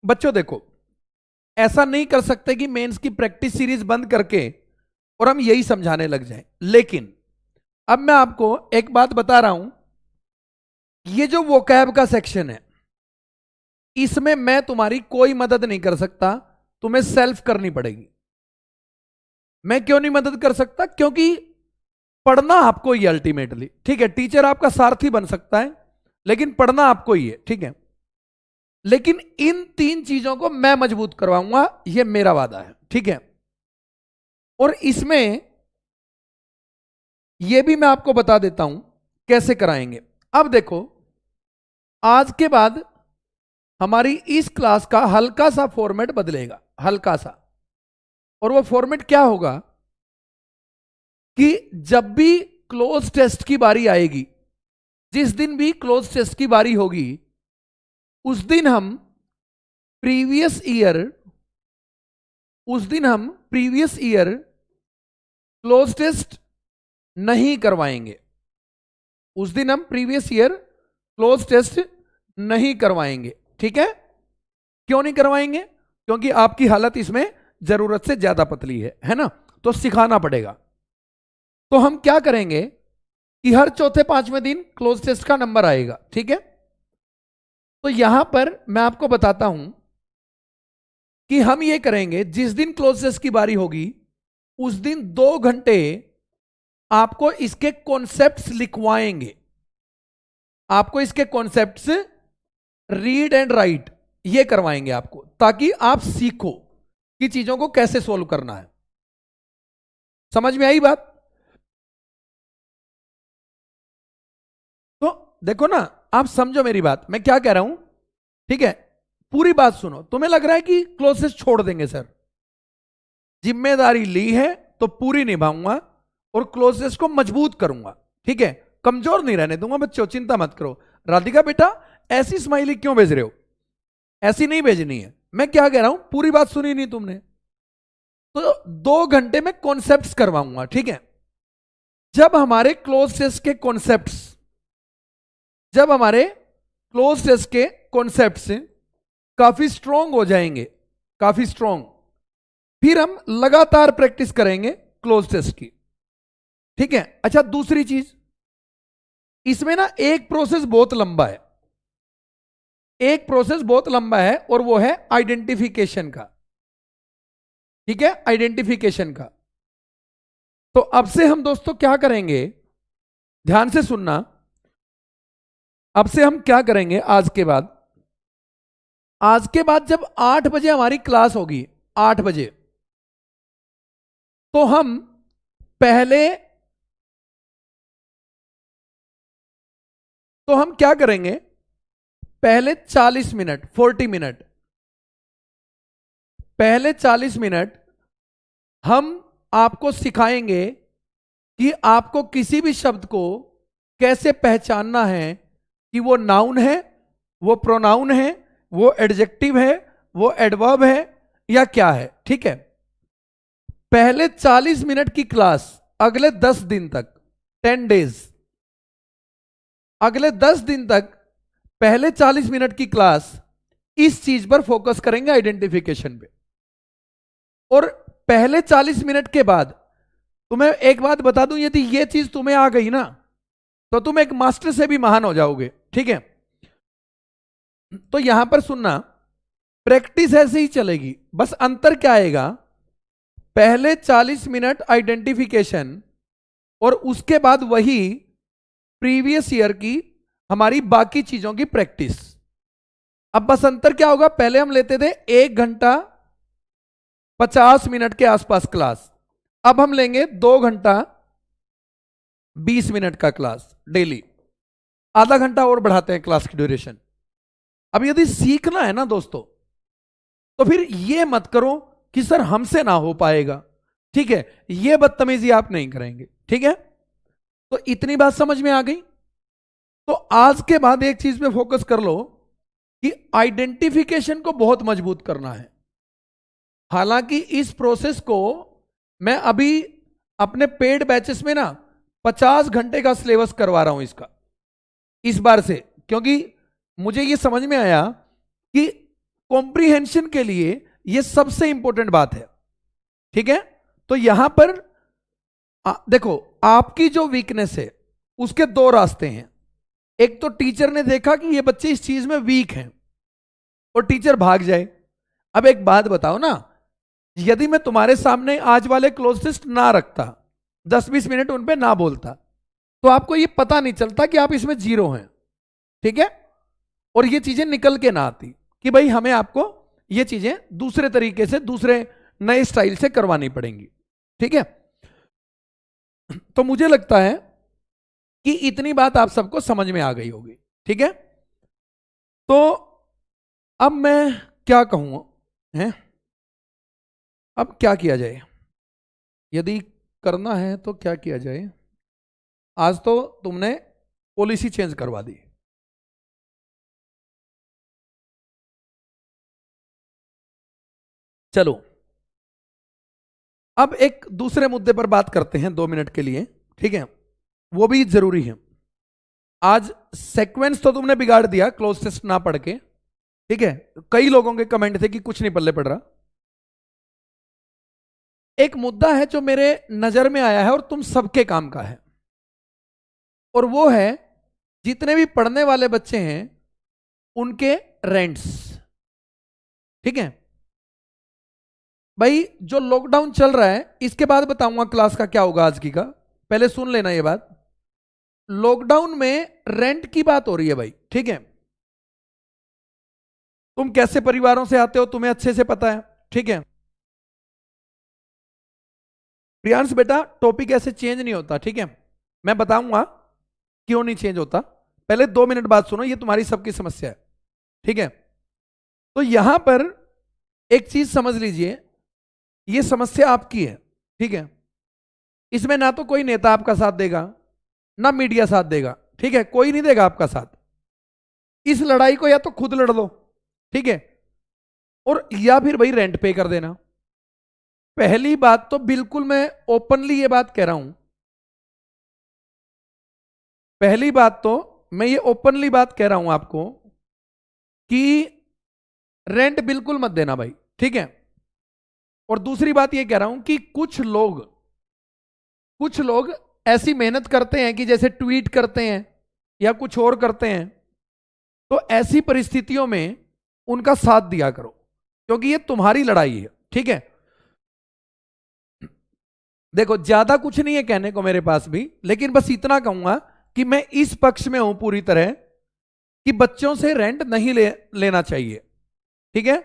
बच्चों देखो, ऐसा नहीं कर सकते कि मेंस की प्रैक्टिस सीरीज बंद करके और हम यही समझाने लग जाएं। लेकिन अब मैं आपको एक बात बता रहा हूं, ये जो वोकैब का सेक्शन है, इसमें मैं तुम्हारी कोई मदद नहीं कर सकता, तुम्हें सेल्फ करनी पड़ेगी। मैं क्यों नहीं मदद कर सकता? क्योंकि पढ़ना आपको ही अल्टीमेटली, ठीक है। टीचर आपका सारथी बन सकता है, लेकिन पढ़ना आपको ही है, ठीक है। लेकिन इन तीन चीजों को मैं मजबूत करवाऊंगा, यह मेरा वादा है, ठीक है। और इसमें यह भी मैं आपको बता देता हूं कैसे कराएंगे। अब देखो, आज के बाद हमारी इस क्लास का हल्का सा फॉर्मेट बदलेगा, हल्का सा। और वो फॉर्मेट क्या होगा कि जब भी क्लोज टेस्ट की बारी आएगी, जिस दिन भी क्लोज टेस्ट की बारी होगी, उस दिन हम प्रीवियस ईयर क्लोज टेस्ट नहीं करवाएंगे। उस दिन हम प्रीवियस ईयर क्लोज टेस्ट नहीं करवाएंगे, ठीक है। क्यों नहीं करवाएंगे? क्योंकि आपकी हालत इसमें जरूरत से ज्यादा पतली है ना, तो सिखाना पड़ेगा। तो हम क्या करेंगे कि हर चौथे पांचवें दिन क्लोज टेस्ट का नंबर आएगा, ठीक है। तो यहां पर मैं आपको बताता हूं कि हम ये करेंगे, जिस दिन क्लोज टेस्ट की बारी होगी उस दिन 2 घंटे आपको इसके कॉन्सेप्ट्स लिखवाएंगे। आपको इसके कॉन्सेप्ट्स रीड एंड राइट ये करवाएंगे आपको, ताकि आप सीखो कि चीजों को कैसे सोल्व करना है। समझ में आई बात? तो देखो ना, आप समझो मेरी बात, मैं क्या कह रहा हूं, ठीक है। पूरी बात सुनो। तुम्हें लग रहा है कि क्लोजेस छोड़ देंगे सर, जिम्मेदारी ली है तो पूरी निभाऊंगा और क्लोजेस को मजबूत करूंगा, ठीक है। कमजोर नहीं रहने दूंगा बच्चों, चिंता मत करो। राधिका बेटा, ऐसी स्माइली क्यों भेज रहे हो? ऐसी नहीं भेजनी है। मैं क्या कह रहा हूं, पूरी बात सुनी नहीं तुमने। तो 2 घंटे में कॉन्सेप्ट्स करवाऊंगा, ठीक है। जब हमारे क्लोज टेस्ट के कॉन्सेप्ट्स काफी स्ट्रॉन्ग हो जाएंगे, काफी स्ट्रॉन्ग, फिर हम लगातार प्रैक्टिस करेंगे क्लोज टेस्ट की, ठीक है। अच्छा, दूसरी चीज, इसमें ना एक प्रोसेस बहुत लंबा है, एक प्रोसेस बहुत लंबा है, और वो है आइडेंटिफिकेशन का, ठीक है, आइडेंटिफिकेशन का। तो अब से हम दोस्तों क्या करेंगे, ध्यान से सुनना। अब से हम क्या करेंगे आज के बाद, आज के बाद जब 8 बजे हमारी क्लास होगी, 8 बजे, तो हम क्या करेंगे? पहले 40 मिनट, 40 मिनट, पहले 40 मिनट हम आपको सिखाएंगे कि आपको किसी भी शब्द को कैसे पहचानना है कि वो नाउन है, वो प्रोनाउन है, वो एडजेक्टिव है, वो एडवर्ब है या क्या है। ठीक है, पहले 40 मिनट की क्लास अगले 10 दिन तक, 10 डेज, अगले 10 दिन तक पहले 40 मिनट की क्लास इस चीज पर फोकस करेंगे, आइडेंटिफिकेशन पे। और पहले 40 मिनट के बाद तुम्हें एक बात बता दूं, यदि ये चीज तुम्हें आ गई ना तो तुम एक मास्टर से भी महान हो जाओगे। ठीक है, तो यहां पर सुनना, प्रैक्टिस ऐसे ही चलेगी, बस अंतर क्या आएगा? पहले 40 मिनट आइडेंटिफिकेशन और उसके बाद वही प्रीवियस ईयर की हमारी बाकी चीजों की प्रैक्टिस। अब बस अंतर क्या होगा? पहले हम लेते थे 1 घंटा 50 मिनट के आसपास क्लास, अब हम लेंगे 2 घंटा 20 मिनट का क्लास डेली, आधा घंटा और बढ़ाते हैं क्लास की ड्यूरेशन। अब यदि सीखना है ना दोस्तों, तो फिर ये मत करो कि सर हमसे ना हो पाएगा। ठीक है, ये बदतमीजी आप नहीं करेंगे। ठीक है, तो इतनी बात समझ में आ गई। तो आज के बाद एक चीज पे फोकस कर लो कि आइडेंटिफिकेशन को बहुत मजबूत करना है। हालांकि इस प्रोसेस को मैं अभी अपने पेड बैचेस में ना 50 घंटे का सिलेबस करवा रहा हूं इसका, इस बार से, क्योंकि मुझे ये समझ में आया कि कॉम्प्रिहेंशन के लिए ये सबसे इंपॉर्टेंट बात है। ठीक है, तो यहां पर देखो, आपकी जो वीकनेस है उसके 2 रास्ते हैं। एक तो टीचर ने देखा कि ये बच्चे इस चीज में वीक हैं और टीचर भाग जाए। अब एक बात बताओ ना, यदि मैं तुम्हारे सामने आज वाले क्लोज टेस्ट ना रखता, 10-20 मिनट उन पे ना बोलता, तो आपको ये पता नहीं चलता कि आप इसमें 0 हैं। ठीक है, और ये चीजें निकल के ना आती कि भाई हमें आपको ये चीजें दूसरे तरीके से, दूसरे नए स्टाइल से करवानी पड़ेंगी। ठीक है, तो मुझे लगता है कि इतनी बात आप सबको समझ में आ गई होगी। ठीक है, तो अब मैं क्या कहूं है, अब क्या किया जाए? यदि करना है तो क्या किया जाए? आज तो तुमने पॉलिसी चेंज करवा दी, चलो अब एक दूसरे मुद्दे पर बात करते हैं 2 मिनट के लिए। ठीक है, वो भी जरूरी है। आज सीक्वेंस तो तुमने बिगाड़ दिया क्लोज टेस्ट ना पढ़ के। ठीक है, कई लोगों के कमेंट थे कि कुछ नहीं पल्ले पड़ रहा। एक मुद्दा है जो मेरे नजर में आया है और तुम सबके काम का है, और वो है जितने भी पढ़ने वाले बच्चे हैं उनके रेंट्स। ठीक है भाई, जो लॉकडाउन चल रहा है, इसके बाद बताऊंगा क्लास का क्या होगा आज की का, पहले सुन लेना ये बात। लॉकडाउन में रेंट की बात हो रही है भाई। ठीक है, तुम कैसे परिवारों से आते हो तुम्हें अच्छे से पता है। ठीक है, प्रियांश बेटा टॉपिक ऐसे चेंज नहीं होता। ठीक है, मैं बताऊंगा क्यों नहीं चेंज होता, पहले 2 मिनट बात सुनो, ये तुम्हारी सबकी समस्या है। ठीक है, तो यहां पर एक चीज समझ लीजिए, ये समस्या आपकी है। ठीक है, इसमें ना तो कोई नेता आपका साथ देगा, ना मीडिया साथ देगा। ठीक है, कोई नहीं देगा आपका साथ। इस लड़ाई को या तो खुद लड़ लो, ठीक है, और या फिर भाई रेंट पे कर देना। पहली बात तो बिल्कुल मैं ओपनली ये बात कह रहा हूं, पहली बात तो मैं ये ओपनली बात कह रहा हूं आपको कि रेंट बिल्कुल मत देना भाई। ठीक है, और दूसरी बात ये कह रहा हूं कि कुछ लोग ऐसी मेहनत करते हैं कि जैसे ट्वीट करते हैं या कुछ और करते हैं, तो ऐसी परिस्थितियों में उनका साथ दिया करो, क्योंकि ये तुम्हारी लड़ाई है। ठीक है, देखो ज्यादा कुछ नहीं है कहने को मेरे पास भी, लेकिन बस इतना कहूंगा कि मैं इस पक्ष में हूं पूरी तरह कि बच्चों से रेंट नहीं लेना चाहिए। ठीक है।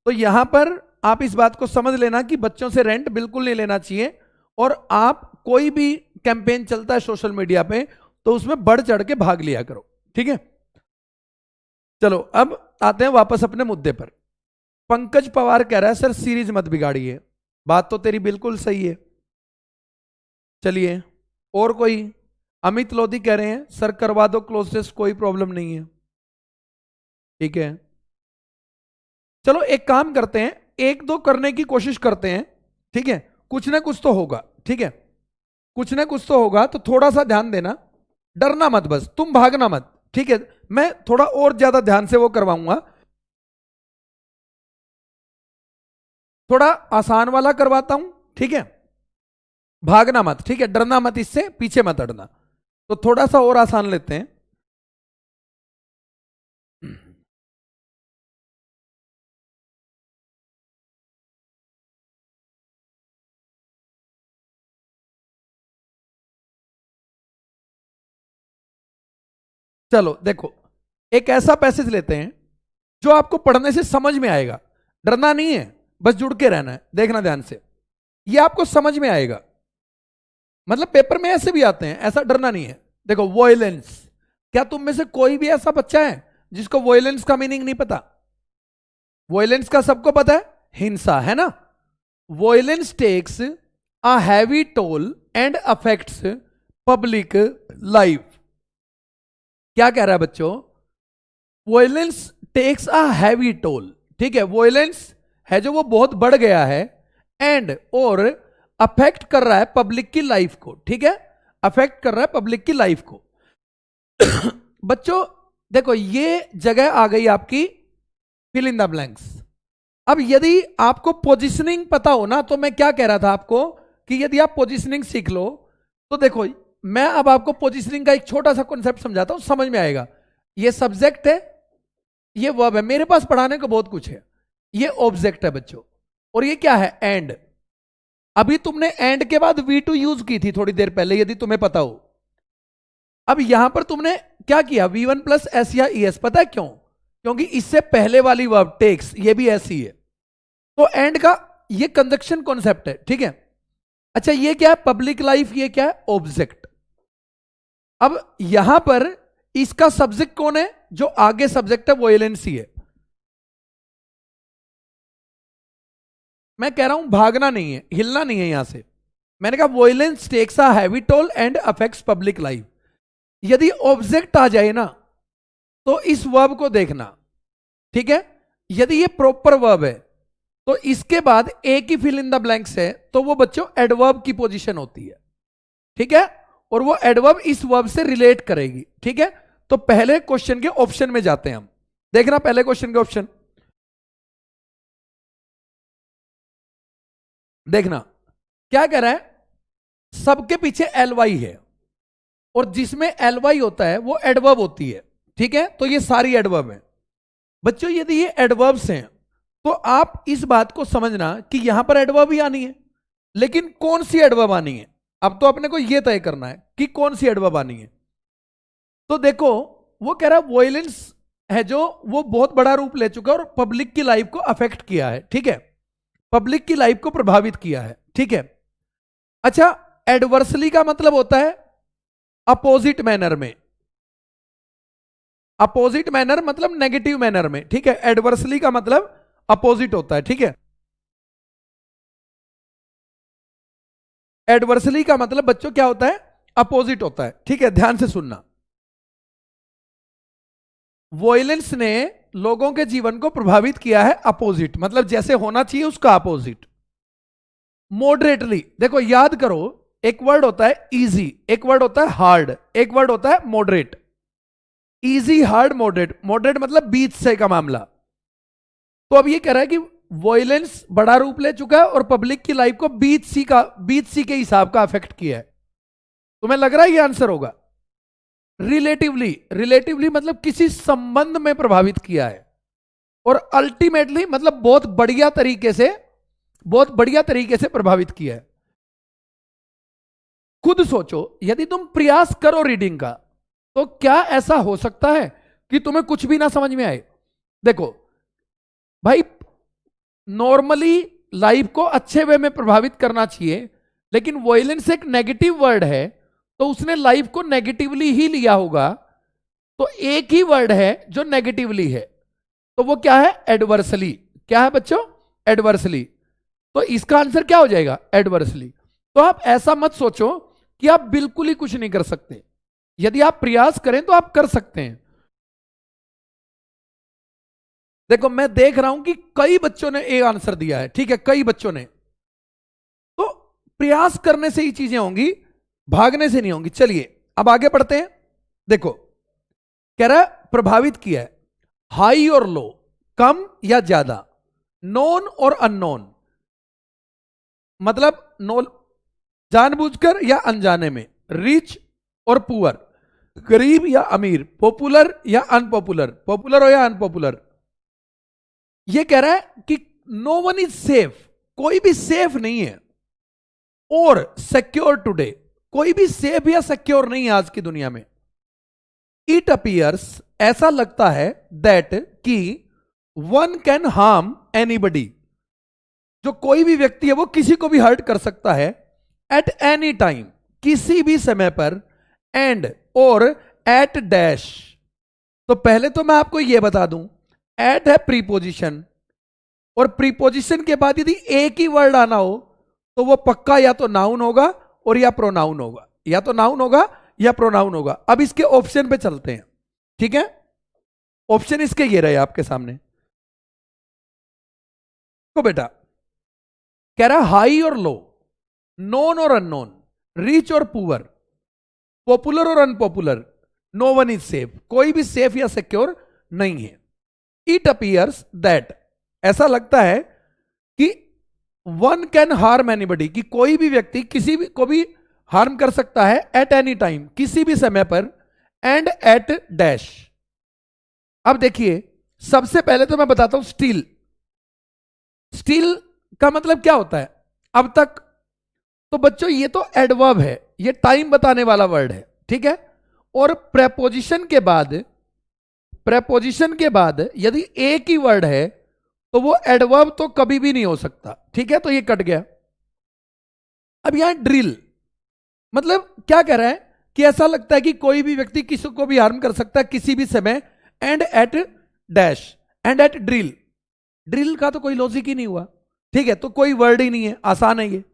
तो यहां पर आप इस बात को समझ लेना कि बच्चों से रेंट बिल्कुल नहीं लेना चाहिए, और आप कोई भी कैंपेन चलता है सोशल मीडिया पे तो उसमें बढ़ चढ़ के भाग लिया करो, ठीक है। चलो अब आते हैं वापस अपने मुद्दे पर। पंकज पवार कह रहा है सर सीरीज मत बिगाड़िए। बात तो तेरी बिल्कुल सही है। चलिए और कोई? अमित लोधी कह रहे हैं सर करवा दो क्लोजेस्ट, कोई प्रॉब्लम नहीं है। ठीक है, चलो एक काम करते हैं, एक दो करने की कोशिश करते हैं, ठीक है। कुछ ना कुछ तो होगा, ठीक है, कुछ ना कुछ तो होगा, तो थोड़ा सा ध्यान देना, डरना मत, बस तुम भागना मत, ठीक है। मैं थोड़ा और ज्यादा ध्यान से वो करवाऊंगा, थोड़ा आसान वाला करवाता हूं, ठीक है। भागना मत, ठीक है, डरना मत, इससे पीछे मत हटना। तो थोड़ा सा और आसान लेते हैं। चलो देखो, एक ऐसा पैसेज लेते हैं जो आपको पढ़ने से समझ में आएगा। डरना नहीं है, बस जुड़ के रहना है, देखना ध्यान से, ये आपको समझ में आएगा। मतलब पेपर में ऐसे भी आते हैं, ऐसा डरना नहीं है। देखो वॉयलेंस, क्या तुम में से कोई भी ऐसा बच्चा है जिसको वॉयलेंस का मीनिंग नहीं पता? वॉयलेंस का सबको पता है, हिंसा, है ना। Violence takes a heavy toll and affects public life. क्या कह रहा है बच्चों? Violence takes a heavy toll, ठीक है, वॉयलेंस है जो वो बहुत बढ़ गया है, एंड और अफेक्ट कर रहा है पब्लिक की लाइफ को, ठीक है, अफेक्ट कर रहा है पब्लिक की लाइफ को। बच्चों देखो ये जगह आ गई आपकी फिल इन द ब्लैंक्स। अब यदि आपको पोजीशनिंग पता हो ना, तो मैं क्या कह रहा था आपको कि यदि आप पोजीशनिंग सीख लो, तो देखो मैं अब आपको पोजीशनिंग का एक छोटा सा कॉन्सेप्ट समझाता हूं, समझ में आएगा। ये सब्जेक्ट है, ये वर्ब है, मेरे पास पढ़ाने को बहुत कुछ है। ये ऑब्जेक्ट है बच्चों, और ये क्या है? एंड। अभी तुमने एंड के बाद वी टू यूज की थी थोड़ी देर पहले, यदि तुम्हें पता हो। अब यहां पर तुमने क्या किया? V1 प्लस एस या ES, पता है क्यों? क्योंकि इससे पहले वाली वर्ब टेक्स, ये भी ऐसी है। तो एंड का ये कंजक्शन कॉन्सेप्ट है, ठीक है। अच्छा ये क्या है? पब्लिक लाइफ, ये क्या है? ऑब्जेक्ट। अब यहां पर इसका सब्जेक्ट कौन है? जो आगे सब्जेक्ट है वॉयलेंस ही है। मैं कह रहा हूं भागना नहीं है, हिलना नहीं है यहां से। मैंने कहा violence takes a heavy toll and affects public life. यदि ऑब्जेक्ट आ जाए ना, तो इस वर्ब को देखना, ठीक है। यदि ये प्रॉपर वर्ब है, तो इसके बाद एक ही फिल इन द ब्लैंक्स है, तो वो बच्चों एडवर्ब की पोजीशन होती है, ठीक है। और वो एडवर्ब इस वर्ब से रिलेट करेगी, ठीक है। तो पहले क्वेश्चन के ऑप्शन में जाते हैं हम। देखना पहले क्वेश्चन के ऑप्शन, देखना क्या कह रहा है। सबके पीछे एल वाई है, और जिसमें एल वाई होता है वो एडवर्ब होती है, ठीक है। तो ये सारी एडवर्ब है बच्चों। यदि ये एडवर्ब्स हैं, तो आप इस बात को समझना कि यहां पर एडवर्ब ही आनी है, लेकिन कौन सी एडवर्ब आनी है? अब तो अपने को यह तय करना है कि कौन सी एडवर्ब आनी है। तो देखो वो कह रहा है वॉयलेंस है जो वो बहुत बड़ा रूप ले चुका है और पब्लिक की लाइफ को अफेक्ट किया है, ठीक है, पब्लिक की लाइफ को प्रभावित किया है, ठीक है। अच्छा एडवर्सली का मतलब होता है अपोजिट मैनर में, अपोजिट मैनर मतलब नेगेटिव मैनर में, ठीक है। एडवर्सली का मतलब अपोजिट होता है, ठीक है। एडवर्सली का मतलब बच्चों क्या होता है? अपोजिट होता है, ठीक है, ध्यान से सुनना। वॉयलेंस ने लोगों के जीवन को प्रभावित किया है अपोजिट, मतलब जैसे होना चाहिए उसका अपोजिट। मॉडरेटली, देखो याद करो, एक वर्ड होता है इजी, एक वर्ड होता है हार्ड, एक वर्ड होता है moderate. Easy, hard, moderate. Moderate मतलब बीच से का मामला। तो अब ये कह रहा है कि वॉयलेंस बड़ा रूप ले चुका है और पब्लिक की लाइफ को बीच सी के हिसाब का अफेक्ट किया है। तुम्हें लग रहा है ये आंसर होगा? रिलेटिवली, रिलेटिवली मतलब किसी संबंध में प्रभावित किया है, और अल्टीमेटली मतलब बहुत बढ़िया तरीके से, बहुत बढ़िया तरीके से प्रभावित किया है। खुद सोचो, यदि तुम प्रयास करो रीडिंग का, तो क्या ऐसा हो सकता है कि तुम्हें कुछ भी ना समझ में आए? देखो भाई नॉर्मली लाइफ को अच्छे वे में प्रभावित करना चाहिए, लेकिन वायलेंस एक नेगेटिव वर्ड है तो उसने लाइफ को नेगेटिवली ही लिया होगा। तो एक ही वर्ड है जो नेगेटिवली है, तो वो क्या है? एडवर्सली। क्या है बच्चों? एडवर्सली। तो इसका आंसर क्या हो जाएगा? एडवर्सली। तो आप ऐसा मत सोचो कि आप बिल्कुल ही कुछ नहीं कर सकते। यदि आप प्रयास करें तो आप कर सकते हैं। देखो मैं देख रहा हूं कि कई बच्चों ने ए आंसर दिया है, ठीक है, कई बच्चों ने। तो प्रयास करने से ही चीजें होंगी, भागने से नहीं होंगी। चलिए अब आगे बढ़ते हैं। देखो कह रहा है प्रभावित किया है, हाई और लो, कम या ज्यादा, नोन और अननोन, मतलब नो जानबूझकर या अनजाने में, रिच और पुअर, गरीब या अमीर, पॉपुलर या अनपॉपुलर, पॉपुलर हो या अनपॉपुलर। ये कह रहा है कि नो वन इज सेफ, कोई भी सेफ नहीं है, और सिक्योर टुडे, कोई भी सेफ या सिक्योर नहीं है आज की दुनिया में। इट अपीयर्स, ऐसा लगता है, दैट कि वन कैन हार्म एनीबडी, जो कोई भी व्यक्ति है वो किसी को भी हर्ट कर सकता है, एट एनी टाइम, किसी भी समय पर, एंड और एट डैश। तो पहले तो मैं आपको यह बता दूं, एट है प्रीपोजिशन, और प्रीपोजिशन के बाद यदि एक ही वर्ड आना हो तो वो पक्का या तो नाउन होगा और या प्रोनाउन होगा, या तो नाउन होगा या प्रोनाउन होगा। अब इसके ऑप्शन पे चलते हैं, ठीक है। ऑप्शन इसके ये रहे आपके सामने। तो बेटा कह रहा है हाई और लो, नोन और अननोन, रिच और पुअर, पॉपुलर और unpopular, no one is safe, कोई भी सेफ या सिक्योर नहीं है। इट अपीयर्स दैट, ऐसा लगता है कि वन कैन हार्म एनीबडी, कि कोई भी व्यक्ति किसी भी को भी हार्म कर सकता है, एट एनी टाइम, किसी भी समय पर, एंड एट डैश। अब देखिए सबसे पहले तो मैं बताता हूं स्टिल। स्टिल का मतलब क्या होता है? अब तक। तो बच्चों ये तो एडवर्ब है, ये टाइम बताने वाला वर्ड है, ठीक है। और प्रेपोजिशन के बाद यदि एक ही वर्ड है तो वो एडवर्ब तो कभी भी नहीं हो सकता, ठीक है। तो ये कट गया। अब यहां ड्रिल, मतलब क्या कह रहा है कि ऐसा लगता है कि कोई भी व्यक्ति किसी को भी हार्म कर सकता है किसी भी समय, and at dash, and at drill. Drill का तो कोई लॉजिक ही नहीं हुआ, ठीक है, तो कोई वर्ड ही नहीं है, आसान है ये।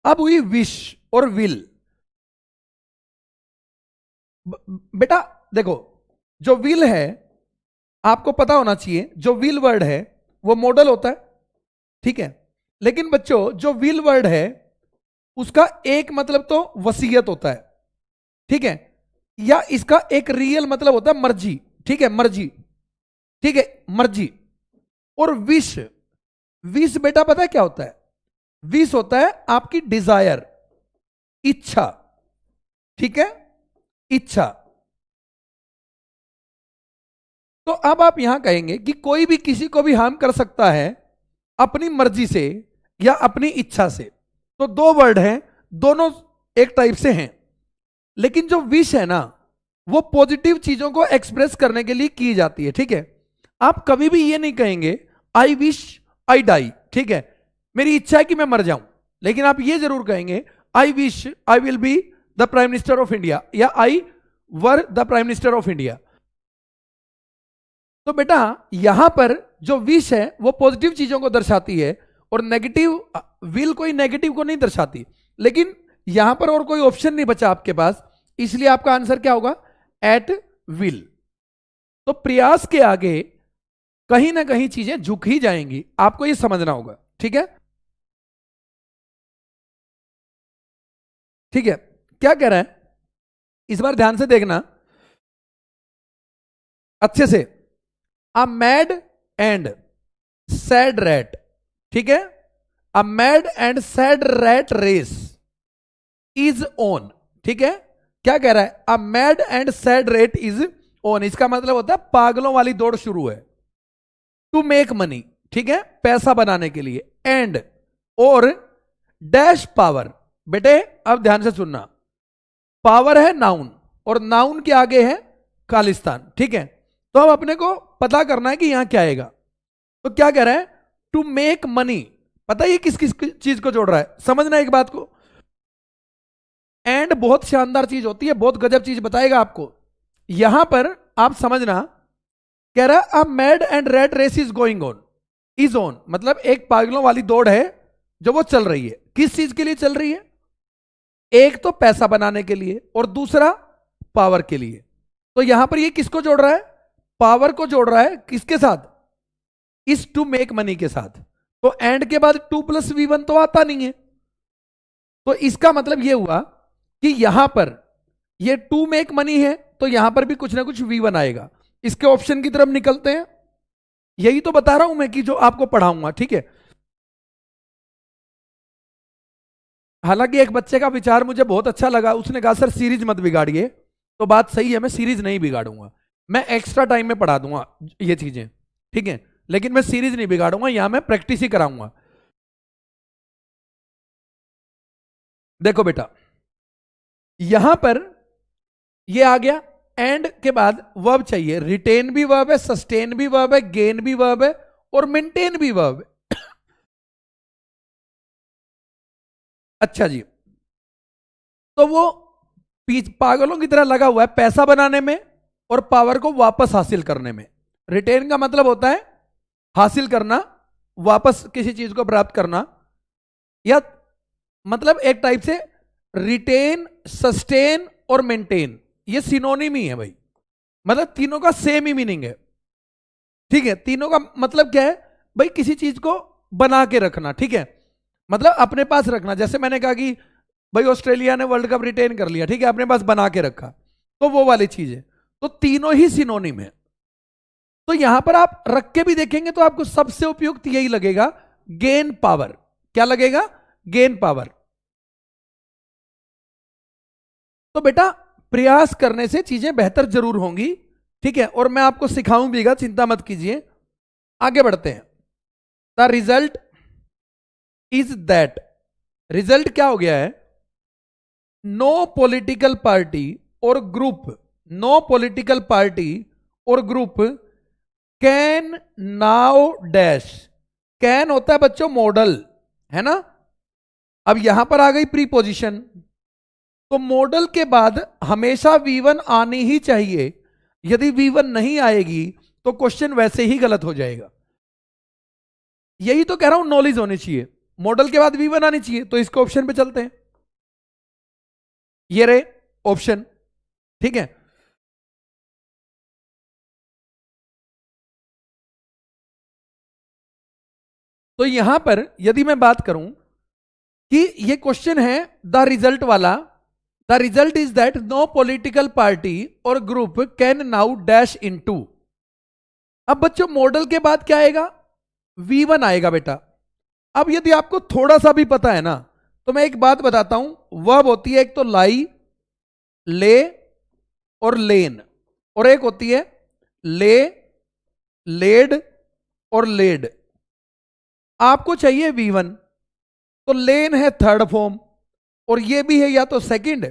अब हुई विश और विल। बेटा देखो जो विल है आपको पता होना चाहिए, जो विल वर्ड है वो मॉडल होता है, ठीक है। लेकिन बच्चों जो विल वर्ड है उसका एक मतलब तो वसीयत होता है, ठीक है, या इसका एक रियल मतलब होता है मर्जी, ठीक है, मर्जी, ठीक है, मर्जी। और विश, विश बेटा पता है क्या होता है? विश होता है आपकी डिजायर, इच्छा, ठीक है, इच्छा। तो अब आप यहां कहेंगे कि कोई भी किसी को भी हार्म कर सकता है अपनी मर्जी से या अपनी इच्छा से। तो दो वर्ड हैं, दोनों एक टाइप से हैं, लेकिन जो विश है ना वो पॉजिटिव चीजों को एक्सप्रेस करने के लिए की जाती है, ठीक है। आप कभी भी ये नहीं कहेंगे आई विश आई डाई, ठीक है, मेरी इच्छा है कि मैं मर जाऊं, लेकिन आप ये जरूर कहेंगे I wish I will be the prime minister of India, या I were the prime minister of India. तो बेटा यहां पर जो विश है वो पॉजिटिव चीजों को दर्शाती है, और नेगेटिव विल कोई नेगेटिव को नहीं दर्शाती। लेकिन यहां पर और कोई ऑप्शन नहीं बचा आपके पास, इसलिए आपका आंसर क्या होगा? At will. तो प्रयास के आगे कहीं ना कहीं चीजें झुक ही जाएंगी, आपको ये समझना होगा, ठीक है। ठीक है, क्या कह रहा है इस बार ध्यान से देखना अच्छे से। A mad and sad rat, ठीक है, a mad and sad rat race is on, ठीक है। क्या कह रहा है? A mad and sad rat is on, इसका मतलब होता है पागलों वाली दौड़ शुरू है, टू मेक मनी, ठीक है, पैसा बनाने के लिए, एंड और डैश पावर। बेटे अब ध्यान से सुनना, पावर है नाउन, और नाउन के आगे है खालिस्तान, ठीक है। तो अब अपने को पता करना है कि यहां क्या आएगा। तो क्या कह रहा है, टू मेक मनी। पता है ये किस किस चीज को जोड़ रहा है, समझना एक बात को। एंड बहुत शानदार चीज होती है, बहुत गजब चीज बताएगा आपको। यहां पर आप समझना, कह रहा है a mad and red race is going on, is on मतलब एक पागलों वाली दौड़ है जो वो चल रही है। किस चीज के लिए चल रही है, एक तो पैसा बनाने के लिए और दूसरा पावर के लिए। तो यहां पर ये किसको जोड़ रहा है, पावर को जोड़ रहा है, किसके साथ, इस टू मेक मनी के साथ। तो एंड के बाद 2+V1 तो आता नहीं है, तो इसका मतलब ये हुआ कि यहां पर ये टू मेक मनी है, तो यहां पर भी कुछ ना कुछ V1 आएगा। इसके ऑप्शन की तरफ निकलते हैं, यही तो बता रहा हूं मैं कि जो आपको पढ़ाऊंगा, ठीक है। हालांकि एक बच्चे का विचार मुझे बहुत अच्छा लगा, उसने कहा सर सीरीज मत बिगाड़िए, तो बात सही है, मैं सीरीज नहीं बिगाड़ूंगा, मैं एक्स्ट्रा टाइम में पढ़ा दूंगा ये चीजें, ठीक है, लेकिन मैं सीरीज नहीं बिगाड़ूंगा, यहां मैं प्रैक्टिस ही कराऊंगा। देखो बेटा, यहां पर ये आ गया, एंड के बाद वर्ब चाहिए, रिटेन भी वर्ब है, सस्टेन भी वर्ब है, गेन भी वर्ब है और मेंटेन भी वर्ब है। अच्छा जी, तो वो पागलों की तरह लगा हुआ है पैसा बनाने में और पावर को वापस हासिल करने में। रिटेन का मतलब होता है हासिल करना, वापस किसी चीज को प्राप्त करना, या मतलब एक टाइप से रिटेन, सस्टेन और मेंटेन, ये सिनोनिम ही है भाई, मतलब तीनों का सेम ही मीनिंग है, ठीक है। तीनों का मतलब क्या है भाई, किसी चीज को बना के रखना, ठीक है, मतलब अपने पास रखना। जैसे मैंने कहा कि भाई ऑस्ट्रेलिया ने वर्ल्ड कप रिटेन कर लिया, ठीक है, अपने पास बना के रखा, तो वो वाली चीज है। तो तीनों ही सिनोनिम है। तो यहां पर आप रख के भी देखेंगे तो आपको सबसे उपयुक्त यही लगेगा, गेन पावर। क्या लगेगा, गेन पावर। तो बेटा प्रयास करने से चीजें बेहतर जरूर होंगी, ठीक है, और मैं आपको सिखाऊं भीगा, चिंता मत कीजिए। आगे बढ़ते हैं। The result is that, result क्या हो गया है, नो पॉलिटिकल पार्टी और ग्रुप, नो पॉलिटिकल पार्टी और group can now dash. Can होता है बच्चों मॉडल, है ना। अब यहां पर आ गई प्रीपोजिशन, तो मॉडल के बाद हमेशा V1 आनी ही चाहिए। यदि V1 नहीं आएगी तो क्वेश्चन वैसे ही गलत हो जाएगा। यही तो कह रहा हूं, नॉलेज होनी चाहिए, मॉडल के बाद V1 आनी चाहिए। तो इसको ऑप्शन पे चलते हैं, ये रहे ऑप्शन, ठीक है। तो यहां पर यदि मैं बात करूं कि ये क्वेश्चन है द रिजल्ट वाला, the result is that no political party और group can now dash into. अब बच्चों मॉडल के बाद क्या आएगा, V1 आएगा बेटा। अब यदि आपको थोड़ा सा भी पता है ना, तो मैं एक बात बताता हूं, वर्ब होती है एक तो लाई, ले और लेन, और एक होती है ले, लेड और लेड। आपको चाहिए V1, तो लेन है थर्ड फॉर्म, और ये भी है या तो सेकंड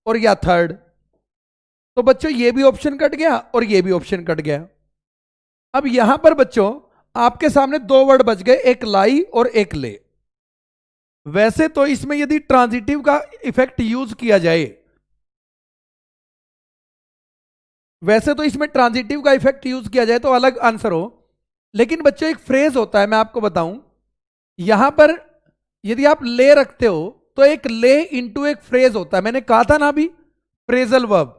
और या थर्ड। तो बच्चों ये भी ऑप्शन कट गया और ये भी ऑप्शन कट गया। अब यहां पर बच्चों आपके सामने दो वर्ड बच गए, एक लाई और एक ले। वैसे तो इसमें यदि ट्रांजिटिव का इफेक्ट यूज किया जाए, वैसे तो इसमें ट्रांजिटिव का इफेक्ट यूज किया जाए तो अलग आंसर हो, लेकिन बच्चों एक फ्रेज होता है, मैं आपको बताऊं, यहां पर यदि आप ले रखते हो तो एक ले इंटू एक फ्रेज होता है। मैंने कहा था ना अभी फ्रेजल वर्ब,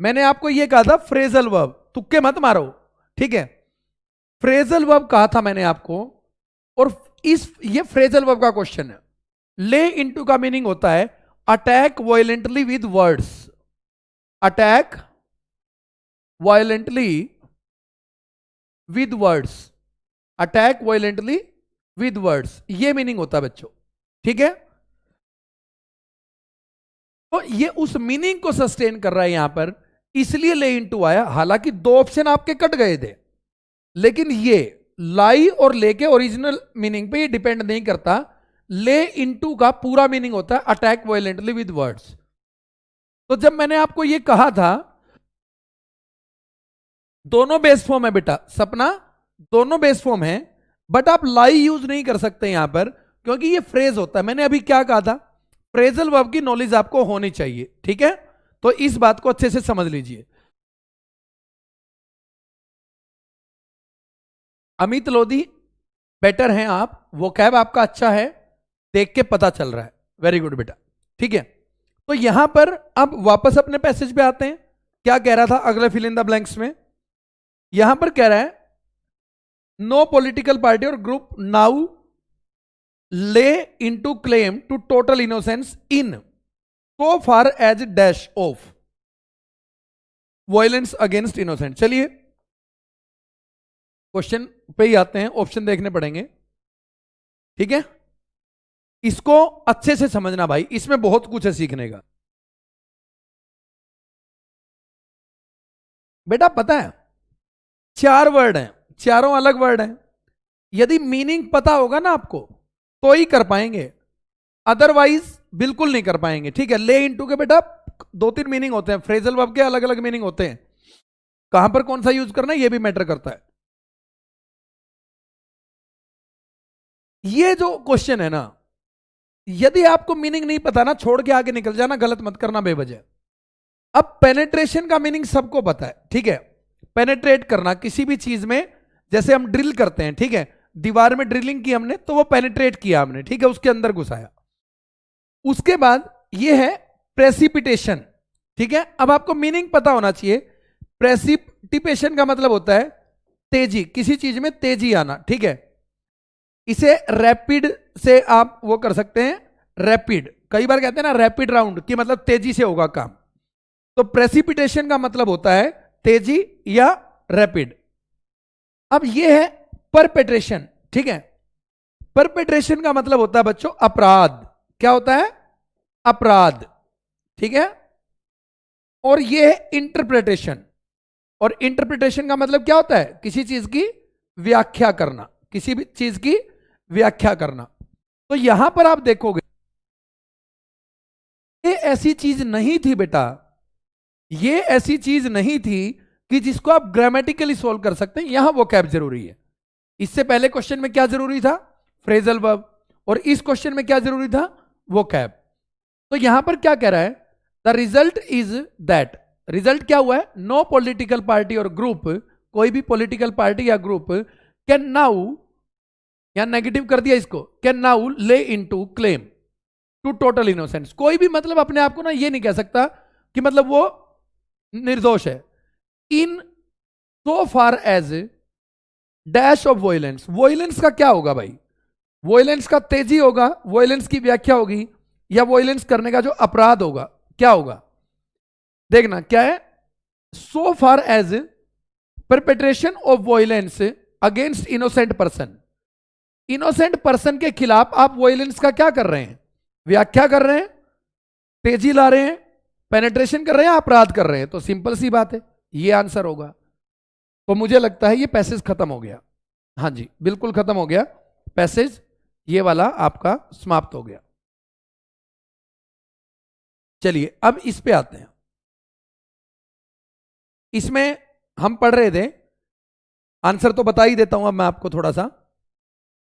मैंने आपको यह कहा था फ्रेजल वर्ब, तुक्के मत मारो, ठीक है। फ्रेजल वर्ब कहा था मैंने आपको, और ये फ्रेजल वर्ब का क्वेश्चन है। ले इंटू का मीनिंग होता है attack violently with words, attack violently with words, attack violently with words, ये मीनिंग होता है बच्चों, ठीक है। तो ये उस मीनिंग को सस्टेन कर रहा है यहां पर, इसलिए ले इंटू आया। हालांकि दो ऑप्शन आपके कट गए थे, लेकिन ये लाई और ले के ओरिजिनल मीनिंग पे ये डिपेंड नहीं करता। ले इंटू का पूरा मीनिंग होता है अटैक वायलेंटली विद वर्ड्स। तो जब मैंने आपको ये कहा था, दोनों बेस फॉर्म है बेटा, सपना दोनों बेस फॉर्म है, बट आप लाई यूज नहीं कर सकते यहां पर, क्योंकि ये फ्रेज होता है। मैंने अभी क्या कहा था, फ्रेजल वर्ब की नॉलेज आपको होनी चाहिए, ठीक है। तो इस बात को अच्छे से समझ लीजिए। अमित लोधी, बेटर हैं आप, वो कैब आपका अच्छा है, देख के पता चल रहा है, वेरी गुड बेटा, ठीक है। तो यहां पर अब वापस अपने पैसेज पे आते हैं। क्या कह रहा था अगले फिल इन द ब्लैंक्स में? यहां पर कह रहा है नो पॉलिटिकल पार्टी और group now lay into claim to total innocence in so far as dash of violence against innocent. चलिए क्वेश्चन पे ही आते हैं, ऑप्शन देखने पड़ेंगे, ठीक है। इसको अच्छे से समझना भाई, इसमें बहुत कुछ है सीखने का। बेटा पता है 4 वर्ड हैं, चारों अलग वर्ड हैं। यदि मीनिंग पता होगा ना आपको तो ही कर पाएंगे, अदरवाइज बिल्कुल नहीं कर पाएंगे, ठीक है। ले इनटू के बेटा 2-3 मीनिंग होते हैं, फ्रेजल वर्ब के अलग अलग मीनिंग होते हैं, कहां पर कौन सा यूज करना है ये भी मैटर करता है। ये जो क्वेश्चन है ना, यदि आपको मीनिंग नहीं पता ना, छोड़ के आगे निकल जाना, गलत मत करना बेवजह। अब पेनेट्रेशन का मीनिंग सबको पता है, ठीक है। पेनेट्रेट करना किसी भी चीज में, जैसे हम ड्रिल करते हैं, ठीक है, दीवार में ड्रिलिंग की हमने तो वो पेनेट्रेट किया हमने, ठीक है, उसके अंदर घुसाया। उसके बाद ये है प्रेसिपिटेशन, ठीक है। अब आपको मीनिंग पता होना चाहिए। प्रेसिपिटेशन का मतलब होता है तेजी, किसी चीज में तेजी आना, ठीक है। इसे रैपिड से आप वो कर सकते हैं, रैपिड, कई बार कहते हैं ना रैपिड राउंड, कि मतलब तेजी से होगा काम। तो प्रेसिपिटेशन का मतलब होता है तेजी या रैपिड। अब ये है परपेट्रेशन, ठीक है। परपेट्रेशन का मतलब होता है बच्चों अपराध, क्या होता है? अपराध, ठीक है। और ये है इंटरप्रिटेशन, और इंटरप्रिटेशन का मतलब क्या होता है? किसी चीज की व्याख्या करना, किसी भी चीज की व्याख्या करना। तो यहां पर आप देखोगे ये ऐसी चीज नहीं थी बेटा, ये ऐसी चीज नहीं थी कि जिसको आप ग्रामेटिकली सोल्व कर सकते हैं। यहां वो कैब जरूरी है। इससे पहले क्वेश्चन में क्या जरूरी था? Phrasal verb. और इस क्वेश्चन में क्या जरूरी था? वो कैब। तो यहां पर क्या कह रहा है? The result is that, result क्या हुआ है? नो पॉलिटिकल पार्टी और ग्रुप, कोई भी पॉलिटिकल पार्टी या ग्रुप कैन नाउ, या नेगेटिव कर दिया इसको, can now lay into claim to total innocence. कोई भी मतलब अपने आप को ना ये नहीं कह सकता कि मतलब वो निर्दोष है। In so far as dash of violence, violence का क्या होगा भाई? वॉयलेंस का तेजी होगा, वॉयलेंस की व्याख्या होगी, या वॉयलेंस करने का जो अपराध होगा क्या होगा? देखना क्या है, so far as perpetration of violence against innocent person. Innocent person के खिलाफ आप वॉयलेंस का क्या कर रहे हैं? व्याख्या कर रहे हैं, तेजी ला रहे हैं, पेनेट्रेशन कर रहे हैं, अपराध कर रहे हैं। तो सिंपल सी बात है, ये आंसर होगा। तो मुझे लगता है ये पैसेज खत्म हो गया। हाँ जी बिल्कुल खत्म हो गया पैसेज, ये वाला आपका समाप्त हो गया। चलिए अब इस पे आते हैं। इसमें हम पढ़ रहे थे, आंसर तो बता ही देता हूं अब मैं आपको थोड़ा सा।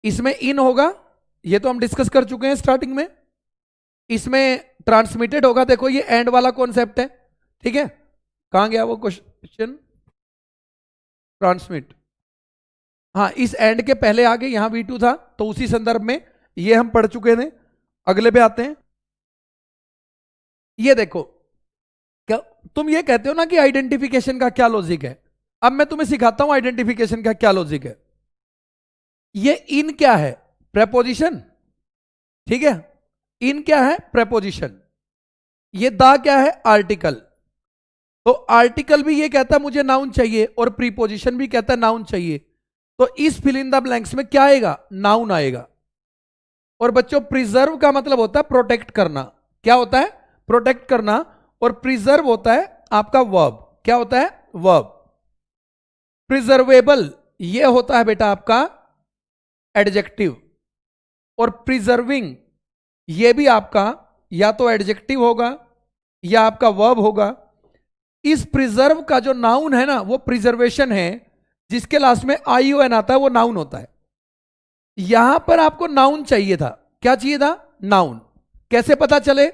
इसमें इन होगा, ये तो हम डिस्कस कर चुके हैं स्टार्टिंग में। इसमें ट्रांसमिटेड होगा, देखो ये एंड वाला कॉन्सेप्ट है, ठीक है। कहां गया वो क्वेश्चन? ट्रांसमिट, हाँ इस एंड के पहले आगे यहां V2 था, तो उसी संदर्भ में ये हम पढ़ चुके थे। अगले पे आते हैं। ये देखो, क्या तुम ये कहते हो ना कि आइडेंटिफिकेशन का क्या लॉजिक है? अब मैं तुम्हें सिखाता हूं आइडेंटिफिकेशन का क्या लॉजिक है। ये इन क्या है? प्रेपोजिशन, ठीक है। इन क्या है? प्रेपोजिशन। ये दा क्या है? आर्टिकल। तो आर्टिकल भी ये कहता है मुझे नाउन चाहिए, और प्रीपोजिशन भी कहता है नाउन चाहिए। तो इस फिल इन द ब्लैंक्स में क्या आएगा? नाउन आएगा। और बच्चों प्रिजर्व का मतलब होता है प्रोटेक्ट करना। क्या होता है? प्रोटेक्ट करना। और प्रिजर्व होता है आपका वर्ब। क्या होता है? वर्ब। प्रिजर्वेबल ये होता है बेटा आपका एडजेक्टिव। और प्रिजर्विंग ये भी आपका या तो एडजेक्टिव होगा या आपका वर्ब होगा। इस प्रिजर्व का जो नाउन है ना वो प्रिजर्वेशन है, जिसके लास्ट में ION आता है वो नाउन होता है। यहां पर आपको नाउन चाहिए था। क्या चाहिए था? नाउन। कैसे पता चले?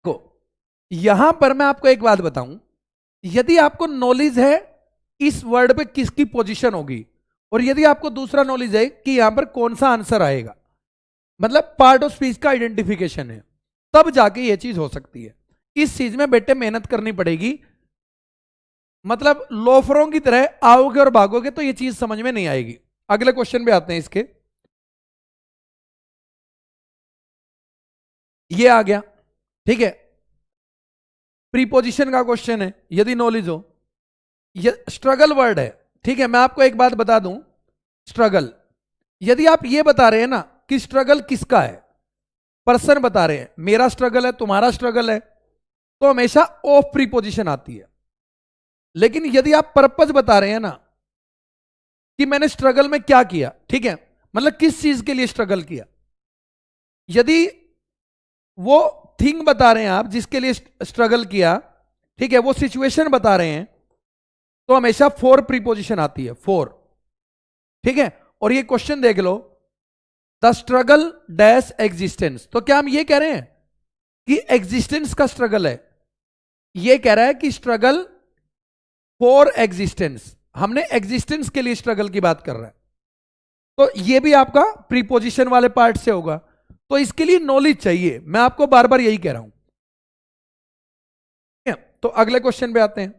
को यहां पर मैं आपको एक बात बताऊं, यदि आपको नॉलेज है इस वर्ड पे किसकी पोजीशन होगी, और यदि आपको दूसरा नॉलेज है कि यहां पर कौन सा आंसर आएगा, मतलब पार्ट ऑफ स्पीच का आइडेंटिफिकेशन है, तब जाके ये चीज हो सकती है। इस चीज में बेटे मेहनत करनी पड़ेगी। मतलब लोफरों की तरह आओगे और भागोगे तो ये चीज समझ में नहीं आएगी। अगले क्वेश्चन पे आते हैं इसके। ये आ गया, ठीक है, प्रीपोजिशन का क्वेश्चन है, यदि नॉलेज हो। ये स्ट्रगल वर्ड है, ठीक है। मैं आपको एक बात बता दूं, स्ट्रगल, यदि आप ये बता रहे हैं ना कि स्ट्रगल किसका है, पर्सन बता रहे हैं, मेरा स्ट्रगल है, तुम्हारा स्ट्रगल है, तो हमेशा ऑफ प्रीपोजिशन आती है। लेकिन यदि आप पर्पज बता रहे हैं ना कि मैंने स्ट्रगल में क्या किया, ठीक है, मतलब किस चीज के लिए स्ट्रगल किया, यदि वो थिंग बता रहे हैं आप जिसके लिए स्ट्रगल किया, ठीक है, वो सिचुएशन बता रहे हैं, तो हमेशा फॉर प्रीपोजिशन आती है, फॉर, ठीक है। और ये क्वेश्चन देख लो, द स्ट्रगल डैश एग्जिस्टेंस, तो क्या हम ये कह रहे हैं कि एग्जिस्टेंस का स्ट्रगल है? ये कह रहा है कि स्ट्रगल फॉर एग्जिस्टेंस, हमने एग्जिस्टेंस के लिए स्ट्रगल की बात कर रहा है, तो ये भी आपका प्रीपोजिशन वाले पार्ट से होगा। तो इसके लिए नॉलेज चाहिए, मैं आपको बार बार यही कह रहा हूं। तो अगले क्वेश्चन पे आते हैं।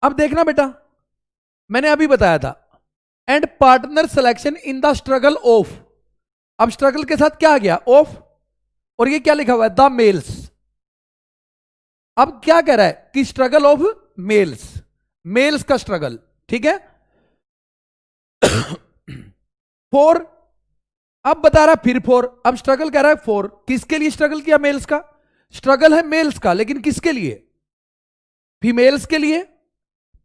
अब देखना बेटा, मैंने अभी बताया था and partner selection in the struggle of, अब स्ट्रगल के साथ क्या आ गया? ऑफ, और ये क्या लिखा हुआ है? The mails. अब क्या कह रहा है कि स्ट्रगल ऑफ मेल्स, मेल्स का स्ट्रगल, ठीक है। फोर, अब बता रहा फिर फोर, अब स्ट्रगल कह रहा है फोर, किसके लिए स्ट्रगल किया? मेल्स का स्ट्रगल है, मेल्स का, लेकिन किसके लिए? फीमेल्स के लिए,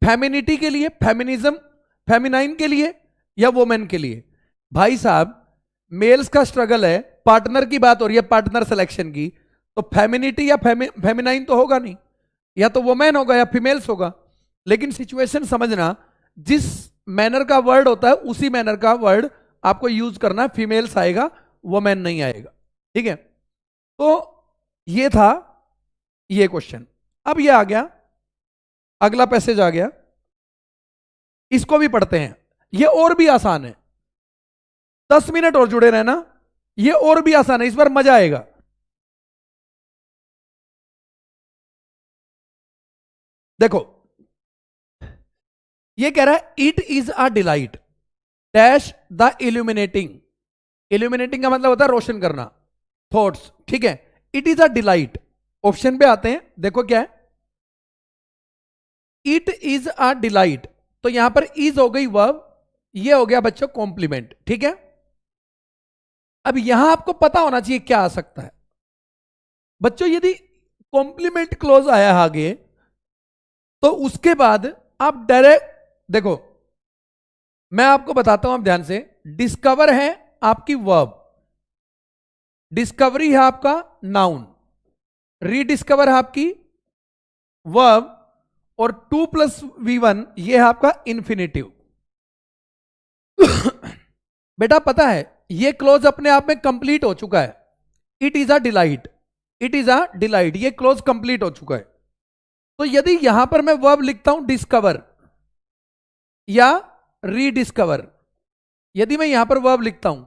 फेमिनिटी के लिए, फेमिनिज्म, फेमिनाइन के लिए, या वोमेन के लिए? भाई साहब, मेल्स का स्ट्रगल है, पार्टनर की बात हो रही है, पार्टनर सिलेक्शन की, तो फेमिनिटी या फेमिनाइन तो होगा नहीं, या तो वोमेन होगा या फीमेल्स होगा। लेकिन सिचुएशन समझना, जिस मैनर का वर्ड होता है उसी मैनर का वर्ड आपको यूज करना है, फीमेल्स आएगा, वोमेन नहीं आएगा, ठीक है। तो ये था ये क्वेश्चन। अब ये आ गया, अगला पैसेज आ गया, इसको भी पढ़ते हैं, ये और भी आसान है। 10 मिनट और जुड़े रहना, ये और भी आसान है, इस बार मजा आएगा। देखो, ये कह रहा है it is a delight dash the illuminating, illuminating का मतलब होता है रोशन करना, थॉट्स, ठीक है। It is a delight, option पे आते हैं, देखो क्या है, इट इज अ डिलाइट, तो यहां पर इज हो गई वर्ब, ये हो गया बच्चों कॉम्प्लीमेंट, ठीक है। अब यहां आपको पता होना चाहिए क्या आ सकता है बच्चों, यदि कॉम्प्लीमेंट क्लोज आया आगे, तो उसके बाद आप डायरेक्ट देखो, मैं आपको बताता हूं, आप ध्यान से, डिस्कवर है आपकी वर्ब, डिस्कवरी है आपका नाउन, रीडिस्कवर है आपकी वर्ब, और 2+V1 ये है आपका इन्फिनेटिव। बेटा पता है ये क्लोज अपने आप में कंप्लीट हो चुका है, it is a delight, it is a delight, ये क्लोज कंप्लीट हो चुका है। तो यदि यहां पर मैं वर्ब लिखता हूं डिस्कवर या रीडिस्कवर, यदि मैं यहां पर वर्ब लिखता हूं,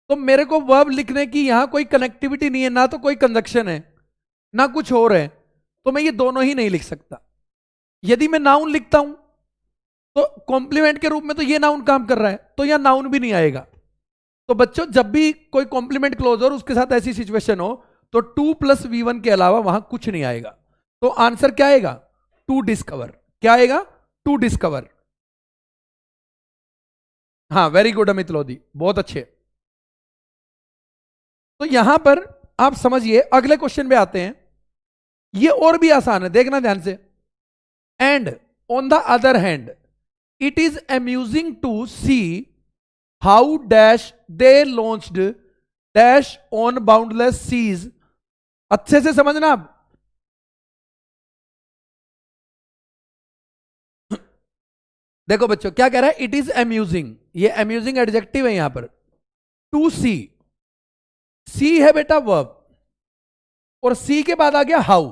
तो मेरे को वर्ब लिखने की यहां कोई कनेक्टिविटी नहीं है, ना तो कोई कंजक्शन है, ना कुछ और है, तो मैं ये दोनों ही नहीं लिख सकता। यदि मैं नाउन लिखता हूं, तो कॉम्प्लीमेंट के रूप में तो ये नाउन काम कर रहा है, तो यहां नाउन भी नहीं आएगा। तो बच्चों जब भी कोई कॉम्प्लीमेंट क्लोज हो और उसके साथ ऐसी सिचुएशन हो, तो 2+V1 के अलावा वहां कुछ नहीं आएगा। तो आंसर क्या आएगा? To discover. क्या आएगा? To discover. हाँ, वेरी गुड अमित लोधी, बहुत अच्छे। तो यहां पर आप समझिए, अगले क्वेश्चन पे आते हैं, ये और भी आसान है, देखना ध्यान से। And on the other hand it is amusing to see how dash they launched dash on boundless seas. अच्छे से समझना आप। देखो बच्चों क्या कह रहा है, इट इज अम्यूजिंग, ये अम्यूजिंग एडजेक्टिव है यहां पर। टू सी, सी है बेटा वर्ब, और सी के बाद आ गया हाउ।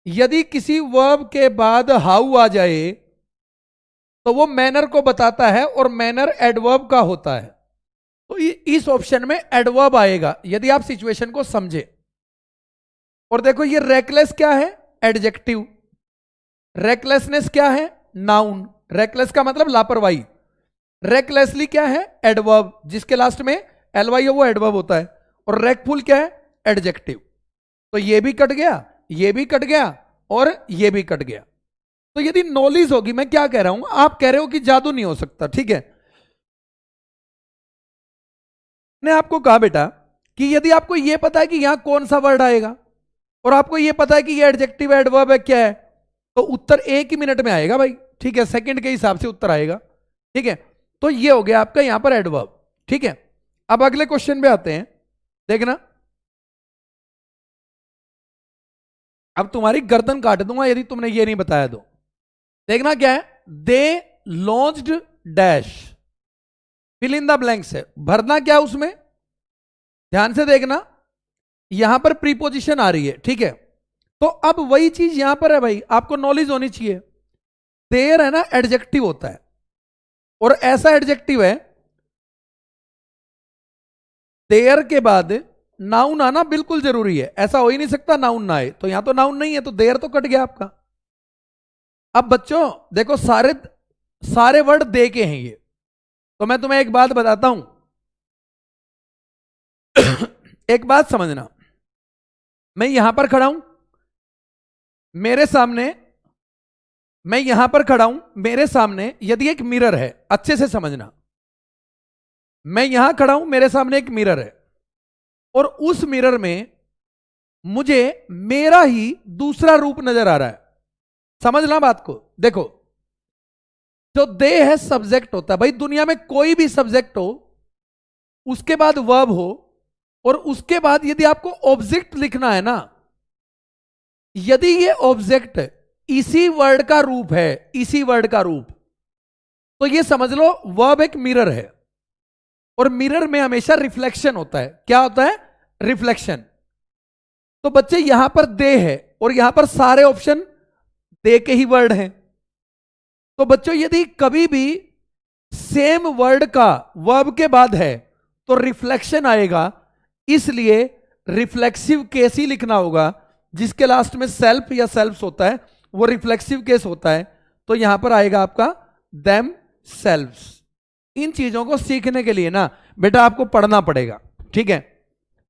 यदि किसी वर्ब के बाद हाउ आ जाए तो वो मैनर को बताता है, और मैनर एडवर्ब का होता है। तो इस ऑप्शन में एडवर्ब आएगा यदि आप सिचुएशन को समझे। और देखो ये रेकलेस क्या है, एडजेक्टिव। रेकलेसनेस क्या है, नाउन। रेकलेस का मतलब लापरवाही। रेकलेसली क्या है, एडवर्ब, जिसके लास्ट में एलवाई हो वो एडवर्ब होता है। और रेकफुल क्या है, एडजेक्टिव। तो ये भी कट गया, ये भी कट गया, और ये भी कट गया। तो यदि नॉलेज होगी, मैं क्या कह रहा हूं, आप कह रहे हो कि जादू नहीं हो सकता, ठीक है। मैंने आपको कहा बेटा कि यदि आपको यह पता है कि यहां कौन सा वर्ड आएगा, और आपको यह पता है कि यह एडजेक्टिव एडवर्ब है क्या है, तो उत्तर एक ही मिनट में आएगा भाई, ठीक है। सेकंड के हिसाब से उत्तर आएगा, ठीक है। तो ये हो गया आपका यहां पर एडवर्ब, ठीक है। अब अगले क्वेश्चन पे आते हैं, देखना। अब तुम्हारी गर्दन काट दूंगा यदि तुमने ये नहीं बताया तो। देखना क्या है, they launched dash, fill in the blanks है, भरना क्या उसमें, ध्यान से देखना। यहां पर प्रीपोजिशन आ रही है, ठीक है। तो अब वही चीज यहां पर है भाई, आपको नॉलेज होनी चाहिए। देयर है ना, एडजेक्टिव होता है, और ऐसा एडजेक्टिव है देयर के बाद नाउन आना बिल्कुल जरूरी है। ऐसा हो ही नहीं सकता नाउन ना आए, तो यहां तो नाउन नहीं है, तो देयर तो कट गया आपका। अब बच्चों देखो, सारे वर्ड दे के हैं ये। तो मैं तुम्हें एक बात बताता हूं एक बात समझना। मैं यहां पर खड़ा हूं, मेरे सामने, मैं यहां पर खड़ा हूं, मेरे सामने यदि एक मिरर है, अच्छे से समझना। मैं यहां खड़ा हूं, मेरे सामने एक मिरर है, और उस मिरर में मुझे मेरा ही दूसरा रूप नजर आ रहा है। समझना बात को। देखो, जो दे है सब्जेक्ट होता है भाई, दुनिया में कोई भी सब्जेक्ट हो, उसके बाद वर्ब हो, और उसके बाद यदि आपको ऑब्जेक्ट लिखना है ना, यदि ये ऑब्जेक्ट इसी वर्ड का रूप है, इसी वर्ड का रूप, तो ये समझ लो वर्ब एक मिरर है, और मिरर में हमेशा रिफ्लेक्शन होता है। क्या होता है, रिफ्लेक्शन। तो बच्चे यहां पर दे है, और यहां पर सारे ऑप्शन दे के ही वर्ड हैं। तो बच्चों यदि कभी भी सेम वर्ड का वर्ब के बाद है तो रिफ्लेक्शन आएगा, इसलिए रिफ्लेक्सिव केस ही लिखना होगा। जिसके लास्ट में सेल्फ या सेल्फ्स होता है वो रिफ्लेक्सिव केस होता है। तो यहां पर आएगा आपका देम सेल्फ्स। इन चीजों को सीखने के लिए ना बेटा आपको पढ़ना पड़ेगा, ठीक है।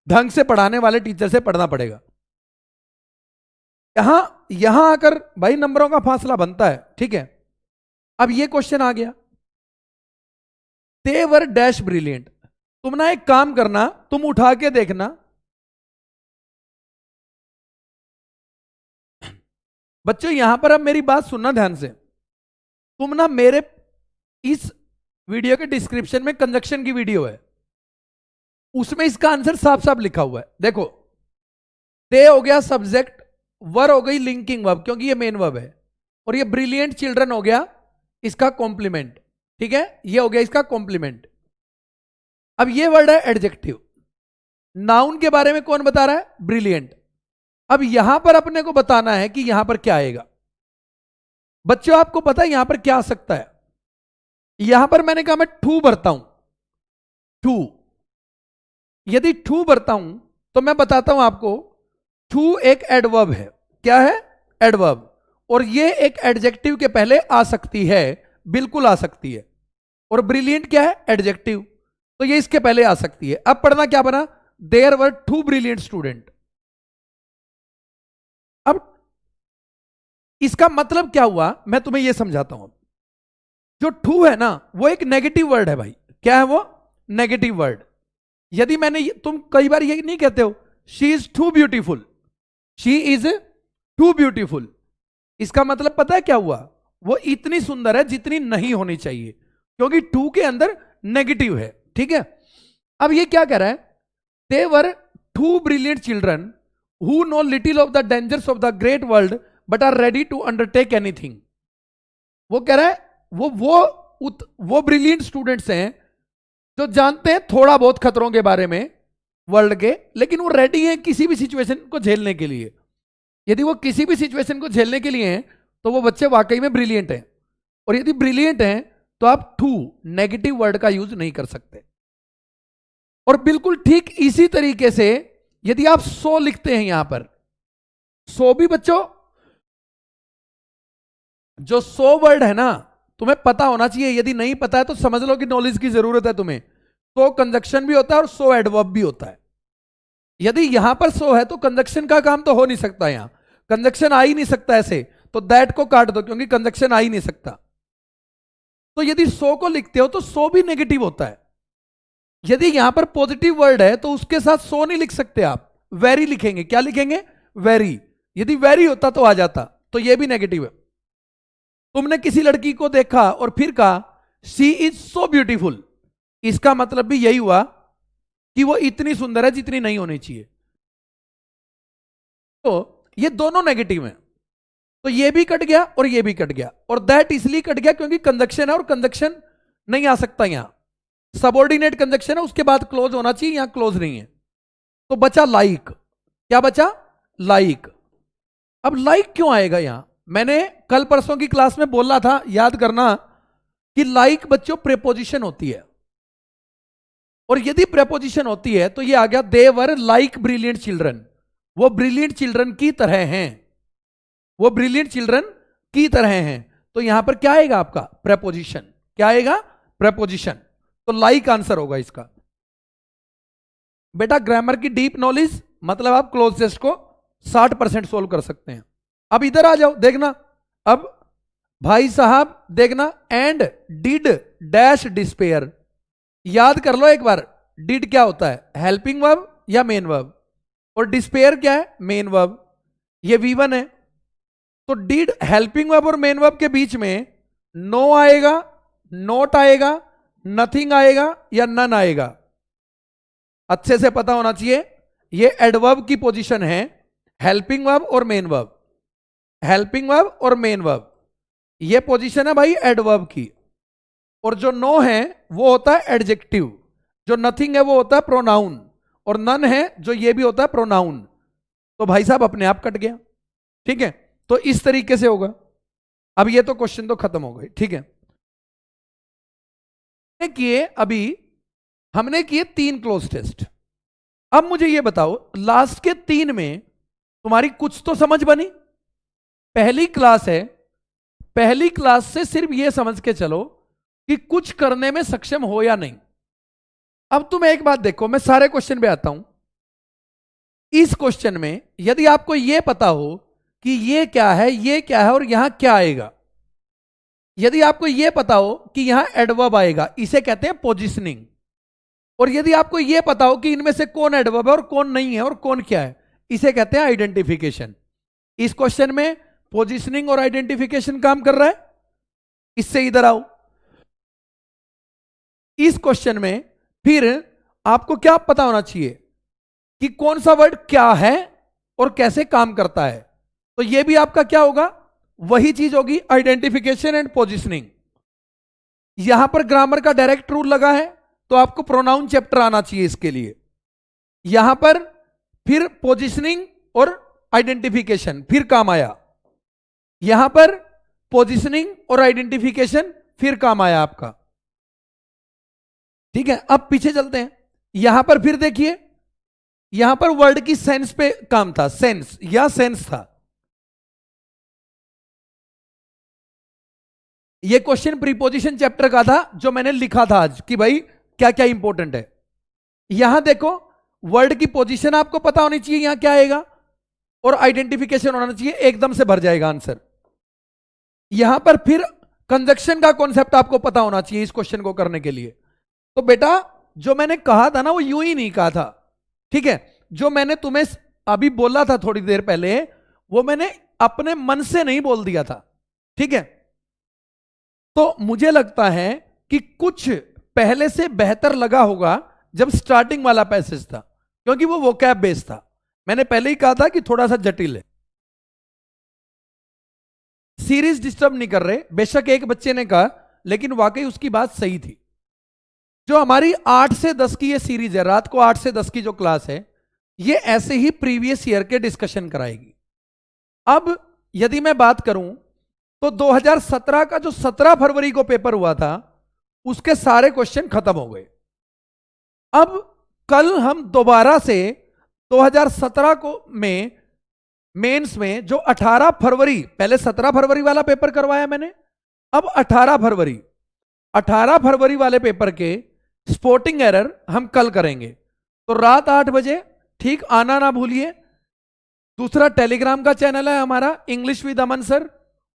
ढंग से पढ़ाने वाले टीचर से पढ़ना पड़ेगा। यहां आकर भाई नंबरों का फासला बनता है, ठीक है। अब ये क्वेश्चन आ गया, दे वर डैश ब्रिलियंट। तुम ना एक काम करना, तुम उठा के देखना, बच्चों यहां पर अब मेरी बात सुनना ध्यान से। तुम ना मेरे इस वीडियो के डिस्क्रिप्शन में कंजक्शन की वीडियो है, उसमें इसका आंसर साफ साफ लिखा हुआ है। देखो, दे हो गया सब्जेक्ट, वर हो गई लिंकिंग वर्ब क्योंकि ये मेन वर्ब है, और ये ब्रिलियंट चिल्ड्रन हो गया इसका कॉम्प्लीमेंट, ठीक है। ये हो गया इसका कॉम्प्लीमेंट। अब ये वर्ड है एडजेक्टिव। नाउन के बारे में कौन बता रहा है, ब्रिलियंट। अब यहां पर अपने को बताना है कि यहां पर क्या आएगा। बच्चों आपको पता है यहां पर क्या आ सकता है। यहां पर मैंने कहा मैं टू भरता हूं, टू। यदि टू भरता हूं तो मैं बताता हूं आपको, टू एक एडवर्ब है। क्या है, एडवर्ब। और ये एक एडजेक्टिव के पहले आ सकती है, बिल्कुल आ सकती है। और ब्रिलियंट क्या है, एडजेक्टिव, तो ये इसके पहले आ सकती है। अब पढ़ना क्या बना, there were two brilliant student. अब इसका मतलब क्या हुआ मैं तुम्हें यह समझाता हूं। जो टू है ना वो एक नेगेटिव वर्ड है भाई। क्या है वो, नेगेटिव वर्ड। यदि मैंने तुम कई बार ये नहीं कहते हो she is too beautiful, she is too beautiful, इसका मतलब पता है क्या हुआ, वो इतनी सुंदर है जितनी नहीं होनी चाहिए, क्योंकि टू के अंदर नेगेटिव है, ठीक है। अब ये क्या कह रहा है, they were two brilliant children who know little of the dangers of the great world but are ready to undertake anything. वो कह रहा है वो ब्रिलियंट स्टूडेंट्स हैं जो जानते हैं थोड़ा बहुत खतरों के बारे में वर्ल्ड के, लेकिन वो रेडी हैं किसी भी सिचुएशन को झेलने के लिए। यदि वो किसी भी सिचुएशन को झेलने के लिए हैं तो वो बच्चे वाकई में ब्रिलियंट हैं। और यदि ब्रिलियंट हैं तो आप टू नेगेटिव वर्ड का यूज नहीं कर सकते। और बिल्कुल ठीक इसी तरीके से यदि आप 100 लिखते हैं यहां पर, 100 भी बच्चों जो 100 वर्ड है ना तुम्हें पता होना चाहिए। यदि नहीं पता है तो समझ लो कि नॉलेज की जरूरत है तुम्हें। 100 कंजक्शन भी होता है और 100 एडवर्ब भी होता है। यदि यहां पर 100 है तो कंजक्शन का काम तो हो नहीं सकता, यहां कंजक्शन आ ही नहीं सकता ऐसे, तो दैट को काट दो क्योंकि कंजक्शन आ ही नहीं सकता। तो यदि 100 को लिखते हो तो 100 भी नेगेटिव होता है। यदि यहां पर पॉजिटिव वर्ड है तो उसके साथ 100 नहीं लिख सकते आप, वेरी लिखेंगे। क्या लिखेंगे? वेरी। यदि वेरी होता तो आ जाता, तो यह भी नेगेटिव है। तुमने किसी लड़की को देखा और फिर कहा शी इज सो ब्यूटीफुल, इसका मतलब भी यही हुआ कि वो इतनी सुंदर है जितनी नहीं होनी चाहिए। तो ये दोनों नेगेटिव हैं, तो ये भी कट गया और ये भी कट गया। और दैट इसलिए कट गया क्योंकि कंजक्शन है और कंजक्शन नहीं आ सकता। यहां सबऑर्डिनेट कंजक्शन है, उसके बाद क्लोज होना चाहिए, यहां क्लोज नहीं है। तो बचा लाइक। क्या बचा? लाइक। अब लाइक क्यों आएगा यहां? मैंने कल परसों की क्लास में बोला था, याद करना, कि लाइक बच्चों प्रेपोजिशन होती है। और यदि प्रेपोजिशन होती है तो ये आ गया दे वर लाइक ब्रिलियंट चिल्ड्रन, वो ब्रिलियंट चिल्ड्रन की तरह हैं, वो ब्रिलियंट चिल्ड्रन की तरह हैं। तो यहां पर क्या आएगा आपका? प्रेपोजिशन। क्या आएगा? प्रेपोजिशन। तो लाइक आंसर होगा इसका। बेटा ग्रामर की डीप नॉलेज मतलब आप क्लोजेस्ट को 60% सोल्व कर सकते हैं। अब इधर आ जाओ, देखना। अब भाई साहब देखना, एंड डिड डैश डिस्पेयर। याद कर लो एक बार, डिड क्या होता है? हेल्पिंग वर्ब या मेन वर्ब? और डिस्पेयर क्या है? Main verb. ये V1 है। तो डिड हेल्पिंग वर्ब और मेन वर्ब के बीच में नो आएगा, नॉट आएगा, नथिंग आएगा या नन आएगा? अच्छे से पता होना चाहिए। ये एडवर्ब की पोजीशन है, हेल्पिंग वर्ब और मेन वर्ब। हेल्पिंग वर्ब और मेन वर्ब, ये पोजीशन है भाई एडवर्ब की। और जो नो है वो होता है एडजेक्टिव, जो नथिंग है वो होता है प्रोनाउन, और नन है जो ये भी होता है प्रोनाउन। तो भाई साहब अपने आप कट गया। ठीक है, तो इस तरीके से होगा। अब ये तो क्वेश्चन तो खत्म हो गए। ठीक है, किए अभी हमने किए 3 क्लोज टेस्ट। अब मुझे ये बताओ लास्ट के 3 में तुम्हारी कुछ तो समझ बनी? पहली क्लास है, पहली क्लास से सिर्फ ये समझ के चलो कि कुछ करने में सक्षम हो या नहीं। अब तुम एक बात देखो, मैं सारे क्वेश्चन पे आता हूं। इस क्वेश्चन में यदि आपको यह पता हो कि ये क्या है, ये क्या है और यहां क्या आएगा, यदि आपको यह पता हो कि यहां एडवर्ब आएगा, इसे कहते हैं पोजिशनिंग। और यदि आपको यह पता हो कि इनमें से कौन एडवर्ब है और कौन नहीं है और कौन क्या है, इसे कहते हैं आइडेंटिफिकेशन। इस क्वेश्चन में पोजिशनिंग और आइडेंटिफिकेशन काम कर रहा है। इससे इधर आओ। इस क्वेश्चन में फिर आपको क्या पता होना चाहिए कि कौन सा वर्ड क्या है और कैसे काम करता है। तो यह भी आपका क्या होगा? वही चीज होगी, आइडेंटिफिकेशन एंड पोजिशनिंग। यहां पर ग्रामर का डायरेक्ट रूल लगा है तो आपको प्रोनाउन चैप्टर आना चाहिए इसके लिए। यहां पर फिर पोजिशनिंग और आइडेंटिफिकेशन फिर काम आया, यहां पर पोजिशनिंग और आइडेंटिफिकेशन फिर काम आया आपका। ठीक है, अब पीछे चलते हैं। यहां पर फिर देखिए, यहां पर वर्ड की सेंस पे काम था, सेंस या सेंस था। यह क्वेश्चन प्रीपोजिशन चैप्टर का था जो मैंने लिखा था आज कि भाई क्या क्या इंपॉर्टेंट है। यहां देखो वर्ड की पोजीशन आपको पता होनी चाहिए, यहां क्या आएगा, और आइडेंटिफिकेशन होना चाहिए, एकदम से भर जाएगा आंसर। यहां पर फिर कंजक्शन का कॉन्सेप्ट आपको पता होना चाहिए इस क्वेश्चन को करने के लिए। तो बेटा जो मैंने कहा था ना वो यूं ही नहीं कहा था। ठीक है, जो मैंने तुम्हें अभी बोला था थोड़ी देर पहले, वो मैंने अपने मन से नहीं बोल दिया था। ठीक है, तो मुझे लगता है कि कुछ पहले से बेहतर लगा होगा जब स्टार्टिंग वाला पैसेज था, क्योंकि वो वोकैब बेस्ड था। मैंने पहले ही कहा था कि थोड़ा सा जटिल है। सीरीज डिस्टर्ब नहीं कर रहे, बेशक एक बच्चे ने कहा, लेकिन वाकई उसकी बात सही थी। जो हमारी 8 से 10 की ये सीरीज है, रात को 8 से 10 की जो क्लास है, ये ऐसे ही प्रीवियस ईयर के डिस्कशन कराएगी। अब यदि मैं बात करूं तो 2017 का जो 17 फरवरी को पेपर हुआ था, उसके सारे क्वेश्चन खत्म हो गए। अब कल हम दोबारा से 2017 को में मेंस में जो 18 फरवरी, पहले 17 फरवरी वाला पेपर करवाया मैंने, अब 18 फरवरी वाले पेपर के स्पोर्टिंग एरर हम कल करेंगे। तो रात 8 बजे ठीक आना ना भूलिए। दूसरा टेलीग्राम का चैनल है हमारा इंग्लिश विद अमन सर,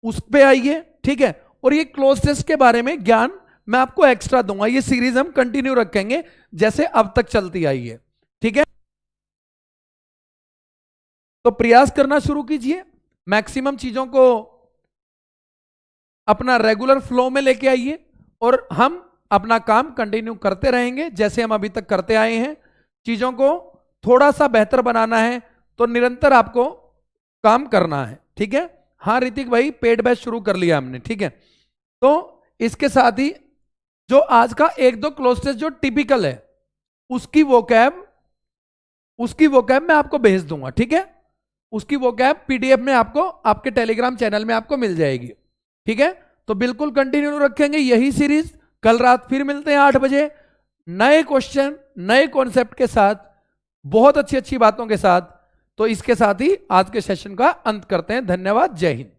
उस पे आइए, ठीक है। और ये क्लोज टेस्ट के बारे में ज्ञान मैं आपको एक्स्ट्रा दूंगा। ये सीरीज हम कंटिन्यू रखेंगे जैसे अब तक चलती आई है, ठीक है। तो प्रयास करना शुरू कीजिए, मैक्सिमम चीजों को अपना रेगुलर फ्लो में लेके आइए और हम अपना काम कंटिन्यू करते रहेंगे जैसे हम अभी तक करते आए हैं। चीजों को थोड़ा सा बेहतर बनाना है तो निरंतर आपको काम करना है, ठीक है। हाँ ऋतिक भाई, पेड बैच शुरू कर लिया हमने, ठीक है। तो इसके साथ ही जो आज का 1-2 क्लोज टेस्ट जो टिपिकल है, उसकी वोकैब मैं आपको भेज दूंगा, ठीक है। उसकी वोकैब पीडीएफ में आपको आपके टेलीग्राम चैनल में आपको मिल जाएगी, ठीक है। तो बिल्कुल कंटिन्यू रखेंगे यही सीरीज। कल रात फिर मिलते हैं 8 बजे नए क्वेश्चन, नए कॉन्सेप्ट के साथ, बहुत अच्छी अच्छी बातों के साथ। तो इसके साथ ही आज के सेशन का अंत करते हैं। धन्यवाद, जय हिंद।